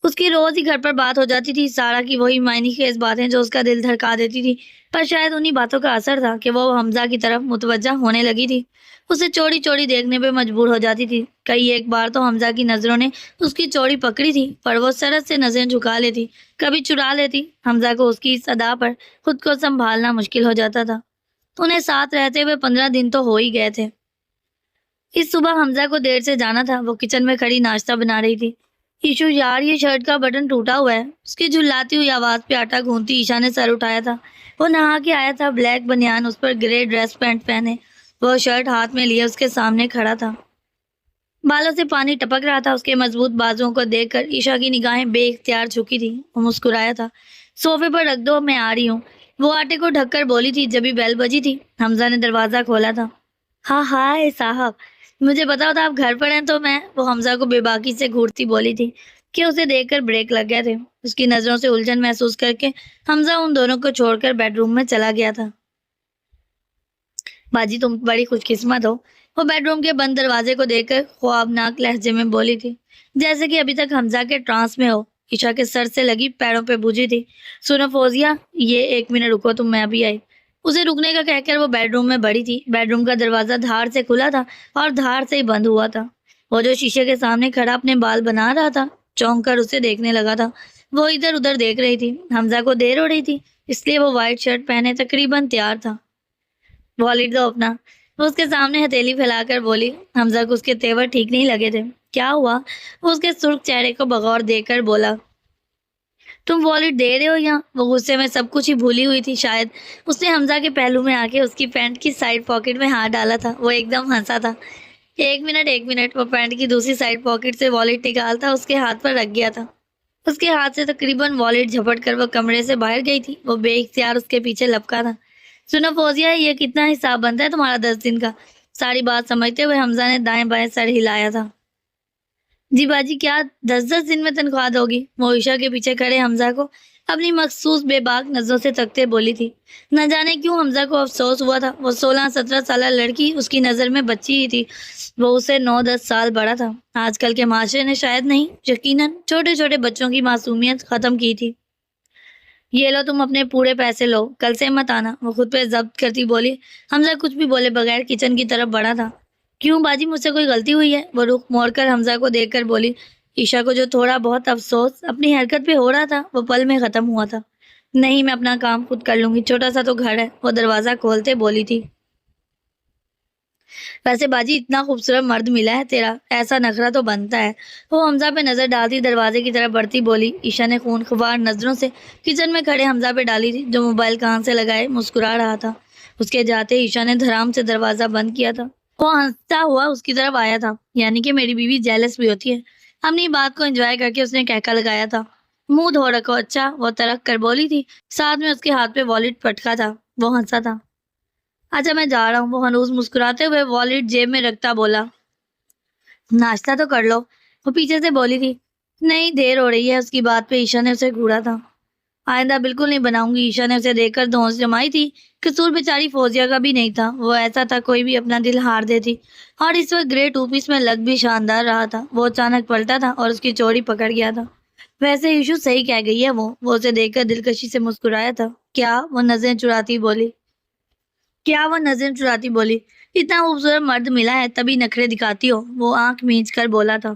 Speaker 2: اس کی روز ہی گھر پر بات ہو جاتی تھی، سارا کی وہی معنی خیز باتیں جو اس کا دل دھڑکا دیتی تھی، پر شاید انہی باتوں کا اثر تھا کہ وہ حمزہ کی طرف متوجہ ہونے لگی تھی۔ اسے چوڑی چوڑی دیکھنے پہ مجبور ہو جاتی تھی۔ کئی ایک بار تو حمزہ کی نظروں نے اس کی چوڑی پکڑی تھی، پر وہ سرت سے نظریں جھکا لیتی، کبھی چرا لیتی۔ حمزہ کو اس کی اس ادا پر خود کو سنبھالنا مشکل ہو جاتا تھا۔ انہیں ساتھ رہتے ہوئے 15 دن تو ہو ہی گئے تھے۔ اس صبح حمزہ کو دیر سے جانا تھا، وہ کچن میں کھڑی ناشتہ بنا رہی تھی۔ ایشو یار، یہ شرٹ کا بٹن ٹوٹا ہوا ہے۔ اس کی جھلاتی ہوئی آواز پہ آٹا گھونتی عشا نے سر اٹھایا تھا۔ وہ نہا کے آیا تھا، بلیک بنیان، اس پر گرے ڈریس پینٹ پہنے، وہ شرٹ ہاتھ میں لیے اس کے سامنے کھڑا تھا۔ بالوں سے پانی ٹپک رہا تھا۔ اس کے مضبوط بازوؤں کو دیکھ کر عشا کی نگاہیں بے اختیار جھکی تھی۔ وہ مسکرایا تھا۔ صوفے پر رکھ دو، میں آ رہی ہوں، وہ آٹے کو ڈھک کر بولی تھی جبھی بیل بجی تھی۔ حمزہ نے دروازہ کھولا تھا۔ ہاں ہائے صاحب، مجھے بتاؤ تھا آپ گھر پر ہیں تو میں، وہ حمزہ کو بے باکی سے گھورتی بولی تھی کہ اسے دیکھ کر بریک لگ گئے تھے۔ اس کی نظروں سے الجھن محسوس کر کے حمزہ ان دونوں کو چھوڑ کر بیڈ روم میں چلا گیا تھا۔ باجی تم بڑی خوش قسمت ہو، وہ بیڈ روم کے بند دروازے کو دیکھ کر خوابناک لہجے میں بولی تھی، جیسے کہ ابھی تک حمزہ کے ٹرانس میں ہو۔ عشا کے سر سے لگی پیروں پہ بوجھی تھی۔ سنو فوزیہ، یہ 1 منٹ رکو تم، میں ابھی آئی۔ اسے رکنے کا کہہ کر وہ بیڈ روم میں بڑھی تھی۔ بیڈ روم کا دروازہ دھار سے کھلا تھا اور دھار سے ہی بند ہوا تھا۔ وہ جو شیشے کے سامنے کھڑا اپنے بال بنا رہا تھا، چونک کر اسے دیکھنے لگا تھا۔ وہ ادھر ادھر دیکھ رہی تھی۔ حمزہ کو دیر ہو رہی تھی، اس لیے وہ وائٹ شرٹ پہنے تقریباً تیار تھا۔ والیٹ دو اپنا، وہ اس کے سامنے ہتھیلی پھیلا کر بولی۔ حمزہ کو اس کے تیور ٹھیک نہیں لگے تھے۔ کیا ہوا؟ وہ اس کے سرخ چہرے کو بغور دیکھ کر بولا۔ تم والیٹ دے رہے ہو یا؟ وہ غصے میں سب کچھ ہی بھولی ہوئی تھی شاید۔ اس نے حمزہ کے پہلو میں آ کے اس کی پینٹ کی سائڈ پاکٹ میں ہاتھ ڈالا تھا۔ وہ ایک دم ہنسا تھا۔ ایک منٹ، وہ پینٹ کی دوسری سائڈ پاکٹ سے والیٹ نکالتا اس کے ہاتھ پر رکھ گیا تھا۔ اس کے ہاتھ سے تقریباً والیٹ جھپٹ کر وہ کمرے سے باہر گئی تھی۔ وہ بے اختیار اس کے پیچھے لپکا تھا۔ سنو فوزیہ، یہ کتنا حساب بنتا ہے تمہارا 10 دن کا؟ ساری بات سمجھتے ہوئے حمزہ نے دائیں بائیں سر ہلایا تھا۔ جی باجی، کیا 10 دن میں تنخواہ دوگی؟ وہ عشا کے پیچھے کھڑے حمزہ کو اپنی مخصوص بے باک نظروں سے تکتے بولی تھی۔ نہ جانے کیوں حمزہ کو افسوس ہوا تھا۔ وہ 16-17 سالہ لڑکی اس کی نظر میں بچی ہی تھی۔ وہ اسے 9-10 سال بڑا تھا۔ آج کل کے معاشرے نے شاید نہیں، یقیناً چھوٹے چھوٹے بچوں کی معصومیت ختم کی تھی۔ یہ لو تم اپنے پورے پیسے لو، کل سے مت آنا، وہ خود پہ ضبط کرتی بولی۔ حمزہ کچھ بھی بولے بغیر کچن کی طرف بڑھا تھا۔ کیوں باجی، مجھ سے کوئی غلطی ہوئی ہے؟ وہ رخ موڑ کر حمزہ کو دیکھ کر بولی۔ عشا کو جو تھوڑا بہت افسوس اپنی حرکت پہ ہو رہا تھا، وہ پل میں ختم ہوا تھا۔ نہیں، میں اپنا کام خود کر لوں گی، چھوٹا سا تو گھر ہے، وہ دروازہ کھولتے بولی تھی۔ ویسے باجی اتنا خوبصورت مرد ملا ہے تیرا، ایسا نخرہ تو بنتا ہے، وہ حمزہ پہ نظر ڈالتی دروازے کی طرف بڑھتی بولی۔ عشا نے خونخوار نظروں سے کچن میں کھڑے حمزہ پہ ڈالی تھی، جو موبائل کان سے لگائے مسکرا رہا تھا۔ اس کے جاتے عشا نے دھڑام سے دروازہ بند کیا تھا۔ وہ ہنستا ہوا اس کی طرف آیا تھا۔ یعنی کہ میری بیوی جیلس بھی ہوتی ہے۔ اپنی بات کو انجوائے کر کے اس نے کہکا لگایا تھا۔ منہ دھو رکھو اچھا، وہ ترک کر بولی تھی، ساتھ میں اس کے ہاتھ پہ والیٹ پٹکا تھا۔ وہ ہنسا تھا۔ اچھا میں جا رہا ہوں، وہ ہنوز مسکراتے ہوئے والیٹ جیب میں رکھتا بولا۔ ناشتہ تو کر لو، وہ پیچھے سے بولی تھی۔ نہیں، دیر ہو رہی ہے، اس کی بات پہ عشا نے اسے گھورا تھا۔ آئندہ بالکل نہیں بناؤں گی۔ عیشا نے اسے دیکھ کر دھونس جمائی تھی۔ قصور بیچاری فوزیہ کا بھی نہیں تھا، وہ ایسا تھا کوئی بھی اپنا دل ہار دیتی، اور اس وقت گرے ٹو پیس میں لگ بھی شاندار رہا تھا۔ وہ اچانک پلٹا تھا اور اس کی چوڑی پکڑ گیا تھا۔ ویسے ایشو صحیح کہہ گئی ہے، وہ اسے دیکھ کر دلکشی سے مسکرایا تھا۔ کیا وہ نظریں چراتی بولی اتنا خوبصورت مرد ملا ہے تبھی نخرے دکھاتی ہو؟ وہ آنکھ مینچ کر بولا تھا۔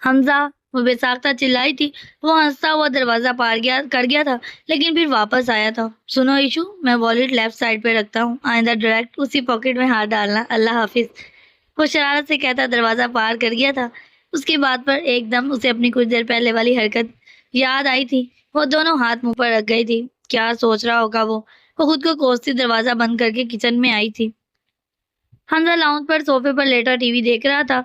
Speaker 2: حمزہ، وہ بے ساختہ چلائی تھی۔ وہ ہنستا ہوا دروازہ پار کر گیا تھا، لیکن پھر واپس آیا تھا۔ سنو ایشو، میں والیٹ لیفٹ سائڈ پہ رکھتا ہوں، آئندہ ڈائریکٹ اسی پاکٹ میں ہاتھ ڈالنا، اللہ حافظ۔ وہ شرارت سے کہتا دروازہ پار کر گیا تھا۔ اس کی بات پر ایک دم اسے اپنی کچھ دیر پہلے والی حرکت یاد آئی تھی۔ وہ دونوں ہاتھ منہ پر رکھ گئی تھی۔ کیا سوچ رہا ہوگا وہ خود کو کوستی دروازہ بند کر کے کچن میں آئی تھی۔ حمزہ لاؤنج پر صوفے پر لیٹا ٹی وی دیکھ رہا تھا،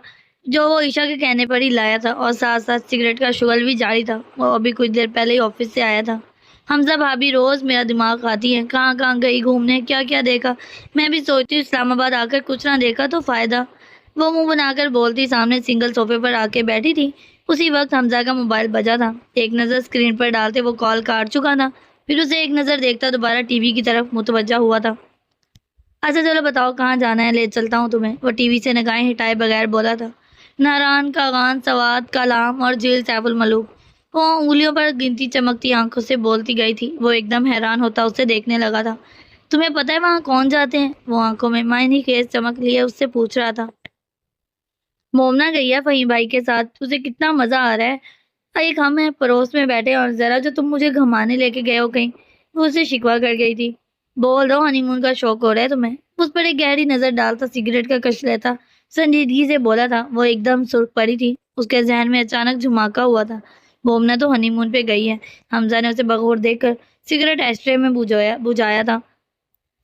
Speaker 2: جو وہ عیشا کے کہنے پر ہی لایا تھا، اور ساتھ ساتھ سگریٹ کا شغل بھی جاری تھا۔ وہ ابھی کچھ دیر پہلے ہی آفس سے آیا تھا۔ حمزہ بھابھی روز میرا دماغ کھاتی ہے، کہاں کہاں گئی گھومنے، کیا کیا دیکھا۔ میں بھی سوچتی ہوں اسلام آباد آ کر کچھ نہ دیکھا تو فائدہ۔ وہ منہ بنا کر بولتی سامنے سنگل صوفے پر آ کے بیٹھی تھی۔ اسی وقت حمزہ کا موبائل بجا تھا۔ ایک نظر اسکرین پر ڈالتے وہ کال کاٹ چکا تھا، پھر اسے ایک نظر دیکھتا دوبارہ ٹی وی کی طرف متوجہ ہوا تھا۔ اچھا چلو بتاؤ کہاں جانا ہے، لے چلتا ہوں تمہیں، وہ ٹی وی سے نگاہیں ہٹائے بغیر بولا تھا۔ نہران، کاغان، سوات، کلام اور جیل سیف الملوک۔ وہ انگلیوں پر گنتی چمکتی آنکھوں سے بولتی گئی تھی۔ وہ ایک دم حیران ہوتا اسے دیکھنے لگا تھا۔ تمہیں پتہ ہے وہاں کون جاتے ہیں؟ وہ آنکھوں میں معنی خیز چمک لیے اس سے پوچھ رہا تھا۔ مومنا گئی ہے فہیم بھائی کے ساتھ، اسے کتنا مزہ آ رہا ہے۔ ایک ہم ہیں پڑوس میں بیٹھے، اور ذرا جو تم مجھے گھمانے لے کے گئے ہو کہیں، وہ اسے شکوہ کر گئی تھی۔ بول دو ہنی مون کا شوق ہو رہا ہے تمہیں۔ اس پر ایک گہری نظر ڈالتا سگریٹ کا کش لیتا سنجیدگی سے بولا تھا۔ وہ ایک دم سرخ پڑی تھی، اس کے ذہن میں اچانک جھماکا ہوا تھا۔ مومنا تو ہنی مون پہ گئی ہے۔ حمزہ نے اسے بغور دیکھ کر سگریٹ ایشٹرے میں بجھایا تھا۔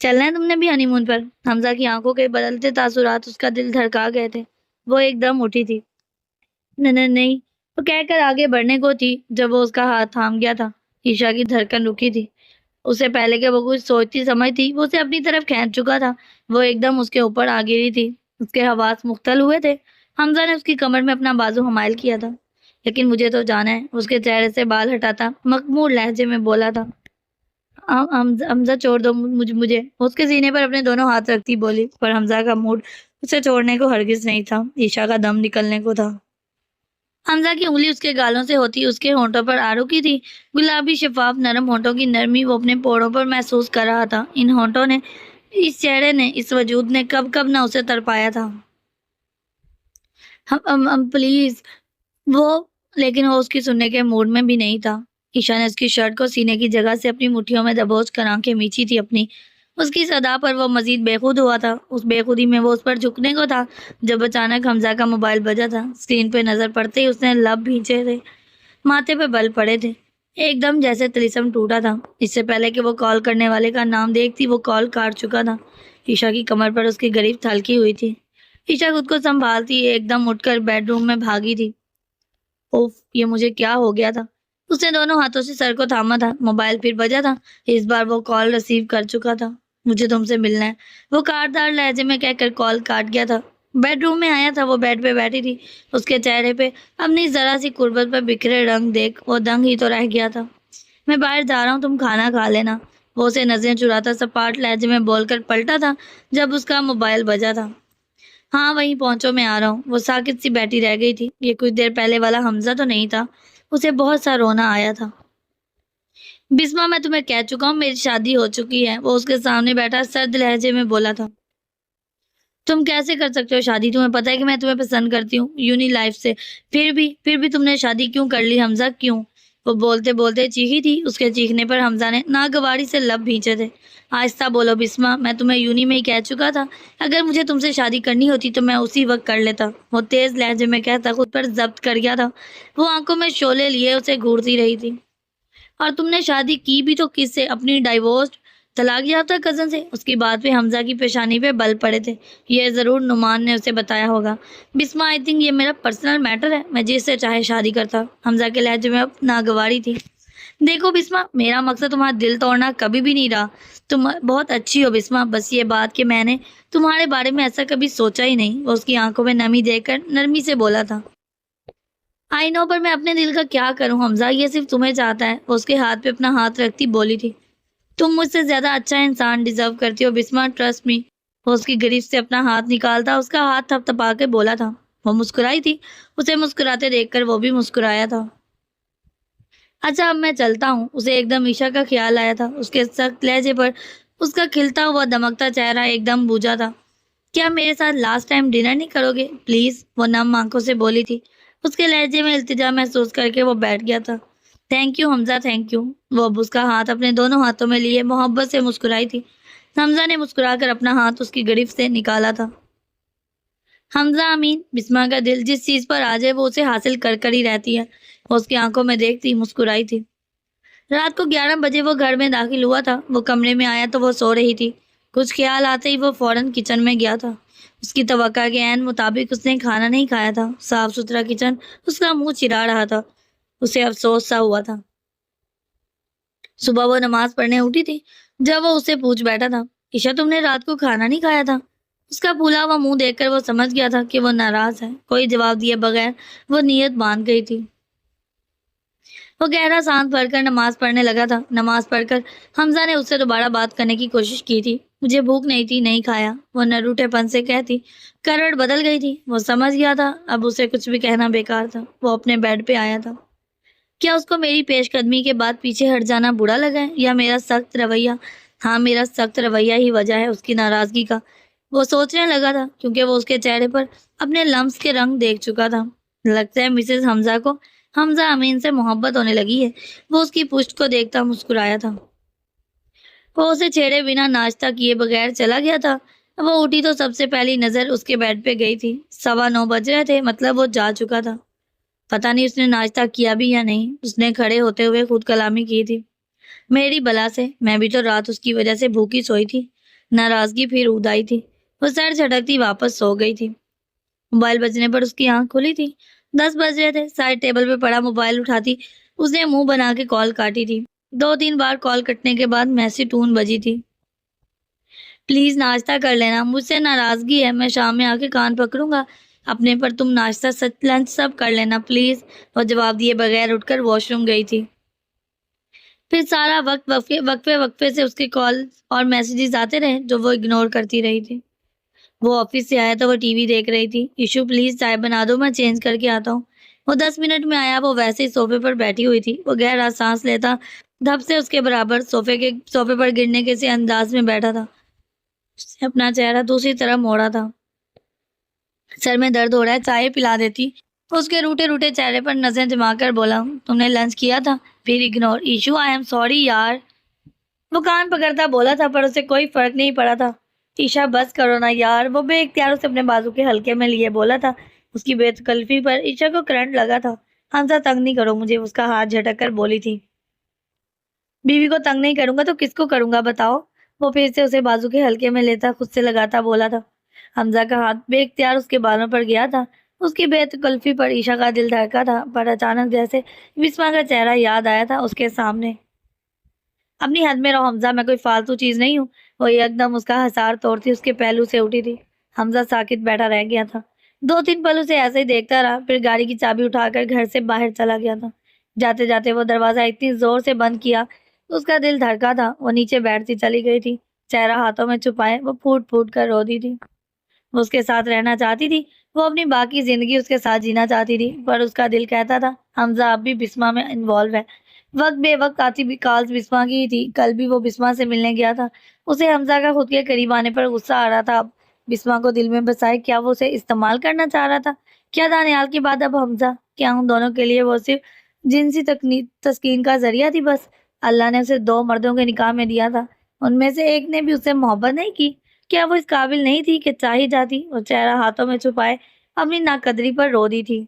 Speaker 2: چلنا ہے تم نے بھی ہنی مون پر؟ حمزہ کی آنکھوں کے بدلتے تاثرات اس کا دل دھڑکا گئے تھے۔ وہ ایک دم اٹھی تھی۔ نہیں، وہ کہہ کر آگے بڑھنے کو تھی جب وہ اس کا ہاتھ تھام گیا تھا۔ عیشا کی دھڑکن رکی تھی۔ اسے پہلے کہ وہ کچھ سوچتی سمجھتی وہ اسے اپنی طرف کھینچ چکا تھا۔ وہ ایک دم اس کے اوپر آ گری تھی۔ اس کے حواس مختل ہوئے تھے۔ حمزہ نے اس کی کمر میں اپنا بازو حمائل کیا تھا۔ لیکن مجھے تو جانا ہے، اس کے چہرے سے بال ہٹاتا مخمور لہجے میں بولا تھا۔ حمزہ چھوڑ دو مجھے، اس کے سینے پر اپنے دونوں ہاتھ رکھتی بولی، پر حمزہ کا موڈ اسے چھوڑنے کو ہرگز نہیں تھا۔ عیشا کا دم نکلنے کو تھا۔ حمزہ کی انگلی اس کے گالوں سے ہوتی اس کے ہونٹوں پر آ رکی تھی۔ گلابی شفاف نرم ہونٹوں کی نرمی وہ اپنے پوڑوں پر محسوس کر رہا تھا۔ ان ہونٹوں نے، اس چہرے نے، اس وجود نے کب نہ اسے تڑپایا تھا۔ پلیز لیکن وہ اس کی سننے کے موڈ میں بھی نہیں تھا۔ عیشا نے اس کی شرٹ کو سینے کی جگہ سے اپنی مٹھیوں میں دبوچ کر آنکھیں میچی تھی اپنی۔ اس کی صدا پر وہ مزید بے خود ہوا تھا۔ اس بے خودی میں وہ اس پر جھکنے کو تھا جب اچانک حمزہ کا موبائل بجا تھا۔ اسکرین پہ نظر پڑتے ہی اس نے لب بھینچے تھے، ماتھے پہ بل پڑے تھے، ایک دم جیسے طلسم ٹوٹا تھا۔ اس سے پہلے کہ وہ کال کرنے والے کا نام دیکھتی وہ کال کاٹ چکا تھا۔ عیشا کی کمر پر اس کی گریفت ہلکی ہوئی تھی۔ عیشا خود کو سنبھالتی ایک دم اٹھ کر بیڈ روم میں بھاگی تھی۔ اوف، یہ مجھے کیا ہو گیا تھا؟ اس نے دونوں ہاتھوں سے سر کو تھاما تھا۔ موبائل پھر بجا تھا۔ اس بار وہ کال ریسیو کر چکا تھا۔ مجھے تم سے ملنا ہے، وہ کاٹدار لہجے میں کہہ کر کال کاٹ گیا تھا۔ بیڈ روم میں آیا تھا۔ وہ بیڈ پہ بیٹھی تھی۔ اس کے چہرے پہ اپنی ذرا سی قربت پر بکھرے رنگ دیکھ وہ دنگ ہی تو رہ گیا تھا۔ میں باہر جا رہا ہوں، تم کھانا کھا لینا، وہ اسے نظریں چراتا سپاٹ لہجے میں بول کر پلٹا تھا جب اس کا موبائل بجا تھا۔ ہاں وہیں پہنچو، میں آ رہا ہوں۔ وہ ساکت سی بیٹھی رہ گئی تھی۔ یہ کچھ دیر پہلے والا حمزہ تو نہیں تھا۔ اسے بہت سا رونا آیا تھا۔ بسمہ، میں تمہیں کہہ چکا ہوں میری شادی ہو چکی ہے، وہ اس کے سامنے بیٹھا سرد لہجے میں بولا تھا۔ تم کیسے کر سکتے ہو شادی؟ تمہیں پتہ ہے کہ میں تمہیں پسند کرتی ہوں یونی لائف سے، پھر بھی تم نے شادی کیوں کر لی حمزہ، کیوں؟ وہ بولتے بولتے چیخی تھی۔ اس کے چیخنے پر حمزہ نے ناگواری سے لب بھینچے تھے۔ آہستہ بولو بسمہ، میں تمہیں یونی میں ہی کہہ چکا تھا، اگر مجھے تم سے شادی کرنی ہوتی تو میں اسی وقت کر لیتا، وہ تیز لہجے میں کہتا خود پر ضبط کر گیا تھا۔ وہ آنکھوں میں شعلے لیے اسے گھورتی رہی تھی۔ اور تم نے شادی کی بھی تو کس سے؟ اپنی ڈائیورسڈ طلاق یافتہ کزن سے؟ اس کی بات پہ حمزہ کی پیشانی پہ بل پڑے تھے۔ یہ ضرور نعمان نے اسے بتایا ہوگا۔ بسمہ، آئی تھنک یہ میرا پرسنل میٹر ہے، میں جس سے چاہے شادی کرتا۔ حمزہ کے لہجے میں اب ناگواری تھی۔ دیکھو بسمہ، میرا مقصد تمہارا دل توڑنا کبھی بھی نہیں رہا۔ تم بہت اچھی ہو بسمہ، بس یہ بات کہ میں نے تمہارے بارے میں ایسا کبھی سوچا ہی نہیں۔ وہ اس کی آنکھوں میں نمی دیکھ کر نرمی سے بولا تھا۔ آئی نو، پر میں اپنے دل کا کیا کروں حمزہ، یہ صرف تمہیں چاہتا ہے۔ وہ اس کے ہاتھ پہ اپنا ہاتھ رکھتی بولی تھی، تم مجھ سے زیادہ اچھا انسان ڈیزرو کرتی ہو بسما، ٹرسٹ می۔ وہ اس کی گریف سے اپنا ہاتھ نکالتا اس کا ہاتھ تھپ تھپا کے بولا تھا۔ وہ مسکرائی تھی، اسے مسکراتے دیکھ کر وہ بھی مسکرایا تھا۔ اچھا اب میں چلتا ہوں۔ اسے ایک دم عشا کا خیال آیا تھا، اس کے سخت لہجے پر اس کا کھلتا ہوا دمکتا چہرہ ایک دم بوجھا تھا۔ کیا میرے ساتھ لاسٹ ٹائم ڈنر نہیں کرو گے پلیز؟ وہ نم آنکھوں سے بولی تھی۔ اس کے لہجے میں التجا محسوس کر کے وہ بیٹھ گیا تھا۔ Thank you Hamza, thank you. وہ اب اس کا ہاتھ اپنے دونوں ہاتھوں میں لیے محبت سے مسکرائی تھی۔ حمزہ نے مسکرا کر اپنا ہاتھ اس کی گریف سے نکالا تھا۔ حمزہ امین، بسما کا دل جس چیز پر آ جائے وہ اسے حاصل کر کر ہی رہتی ہے۔ وہ اس کی آنکھوں میں دیکھتی مسکرائی تھی۔ رات کو 11 بجے وہ گھر میں داخل ہوا تھا۔ وہ کمرے میں آیا تو وہ سو رہی تھی۔ کچھ خیال آتے ہی وہ فوراً کچن میں گیا تھا۔ اس کی توقع کے عین مطابق اس نے کھانا نہیں کھایا تھا۔ صاف ستھرا کچن اس کا منہ چرا رہا تھا۔ اسے افسوس سا ہوا تھا۔ صبح وہ نماز پڑھنے اٹھی تھی جب وہ اسے پوچھ بیٹھا تھا، عشا تم نے رات کو کھانا نہیں کھایا تھا؟ اس کا پھولا ہوا منہ دیکھ کر وہ سمجھ گیا تھا کہ وہ ناراض ہے۔ کوئی جواب دیے بغیر وہ نیت باندھ گئی تھی۔ وہ گہرا سانس بھر کر نماز پڑھنے لگا تھا۔ نماز پڑھ کر حمزہ نے اس سے دوبارہ بات کرنے کی کوشش کی تھی۔ مجھے بھوک نہیں تھی، نہیں کھایا، وہ نروٹے پن سے کہتی کروٹ بدل گئی تھی۔ وہ سمجھ گیا تھا اب اسے کچھ بھی کہنا بیکار تھا۔ وہ اپنے بیڈ پہ آیا تھا۔ کیا اس کو میری پیش قدمی کے بعد پیچھے ہٹ جانا برا لگا ہے یا میرا سخت رویہ؟ ہاں، میرا سخت رویہ ہی وجہ ہے اس کی ناراضگی کا، وہ سوچنے لگا تھا، کیونکہ وہ اس کے چہرے پر اپنے لمس کے رنگ دیکھ چکا تھا۔ لگتا ہے مسز حمزہ کو حمزہ امین سے محبت ہونے لگی ہے۔ وہ اس کی پشت کو دیکھتا مسکرایا تھا۔ وہ اسے چھیڑے بنا ناشتہ کیے بغیر چلا گیا تھا۔ وہ اٹھی تو سب سے پہلی نظر اس کے بیڈ پہ گئی تھی۔ 9:15 بج رہے تھے، مطلب وہ جا چکا تھا۔ پتہ نہیں اس نے ناشتہ کیا بھی یا نہیں۔ اس نے کھڑے ہوتے ہوئے خود کلامی کی تھی، میری بلا سے، میں بھی تو رات اس کی وجہ سے بھوکی سوئی تھی۔ ناراضگی پھر ادائی تھی۔ وہ سر جھٹکتی واپس سو گئی تھی۔ موبائل بجنے پر اس کی آنکھ کھلی تھی۔ 10 بج رہے تھے۔ سائڈ ٹیبل پہ پڑا موبائل اٹھاتی اس نے منہ بنا کے کال کاٹی تھی۔ 2-3 بار کال کٹنے کے بعد میسی ٹون بجی تھی۔ پلیز ناشتہ کر لینا، مجھ سے ناراضگی ہے، میں شام میں آ کے کان پکڑوں گا اپنے پر، تم ناشتہ لنچ سب کر لینا پلیز۔ وہ جواب دیے بغیر اٹھ کر واش روم گئی تھی۔ پھر سارا وقت وقفے سے اس کے کال اور میسیجز آتے رہے جو وہ اگنور کرتی رہی تھی۔ وہ آفس سے آیا تو وہ ٹی وی دیکھ رہی تھی۔ ایشو پلیز چائے بنا دو، میں چینج کر کے آتا ہوں۔ وہ 10 منٹ میں آیا۔ وہ ویسے ہی صوفے پر بیٹھی ہوئی تھی۔ وہ گہرا سانس لیتا دھپ سے اس کے برابر صوفے پر گرنے کے سے انداز میں بیٹھا تھا۔ اس نے اپنا چہرہ دوسری طرف موڑا تھا۔ سر میں درد ہو رہا ہے، چائے پلا دیتی؟ اس کے روٹے روٹے چہرے پر نظریں جما کر بولا، تم نے لنچ کیا تھا؟ پھر ignore. Issue I am sorry یار، وہ کان پکڑتا بولا تھا پر اسے کوئی فرق نہیں پڑا تھا۔ ایشا بس کرو نا یار، وہ بے اختیار اسے اپنے بازو کے ہلکے میں لیے بولا تھا۔ اس کی بے تکلفی پر ایشا کو کرنٹ لگا تھا۔ حمزہ تنگ نہیں کرو مجھے، اس کا ہاتھ جھٹک کر بولی تھی۔ بیوی کو تنگ نہیں کروں گا تو کس کو کروں گا بتاؤ؟ وہ پھر سے اسے بازو کے ہلکے میں لیتا خود سے لگاتا بولا تھا۔ حمزہ کا ہاتھ بے اختیار اس کے بالوں پر گیا تھا۔ اس کی بے تکلفی پر ایشا کا دل دھڑکا تھا، پر اچانک جیسے بسما کا چہرہ یاد آیا تھا اس کے سامنے۔ اپنی حد میں رہو حمزہ، میں کوئی فالتو چیز نہیں ہوں۔ وہ ایک دم اس کا حصار توڑتی اس کے پہلو سے اٹھی تھی۔ حمزہ ساکت بیٹھا رہ گیا تھا۔ 2-3 پل اسے ایسے ہی دیکھتا رہا، پھر گاڑی کی چابی اٹھا کر گھر سے باہر چلا گیا تھا۔ جاتے جاتے وہ دروازہ اتنی زور سے بند کیا اس کا دل دھڑکا تھا۔ وہ نیچے بیٹھتی چلی گئی تھی، چہرہ ہاتھوں میں چھپائے وہ پھوٹ پھوٹ کر روتی تھی۔ وہ اس کے ساتھ رہنا چاہتی تھی، وہ اپنی باقی زندگی اس کے ساتھ جینا چاہتی تھی، پر اس کا دل کہتا تھا حمزہ اب بھی بسما میں انوالو ہے۔ وقت بے وقت آتی بھی کالز بسما کی ہی تھی۔ کل بھی وہ بسما سے ملنے گیا تھا۔ اسے حمزہ کا خود کے قریب آنے پر غصہ آ رہا تھا۔ اب بسما کو دل میں بسائے کیا وہ اسے استعمال کرنا چاہ رہا تھا؟ کیا دانیال کی بات اب حمزہ؟ کیا ان دونوں کے لیے وہ صرف جنسی تسکین کا ذریعہ تھی بس؟ اللہ نے اسے 2 مردوں کے نکاح میں دیا تھا، ان میں سے ایک نے بھی اسے محبت نہیں کی؟ کیا وہ اس قابل نہیں تھی کہ چاہی جاتی؟ وہ چہرہ ہاتھوں میں چھپائے اپنی ناقدری پر رو دی تھی۔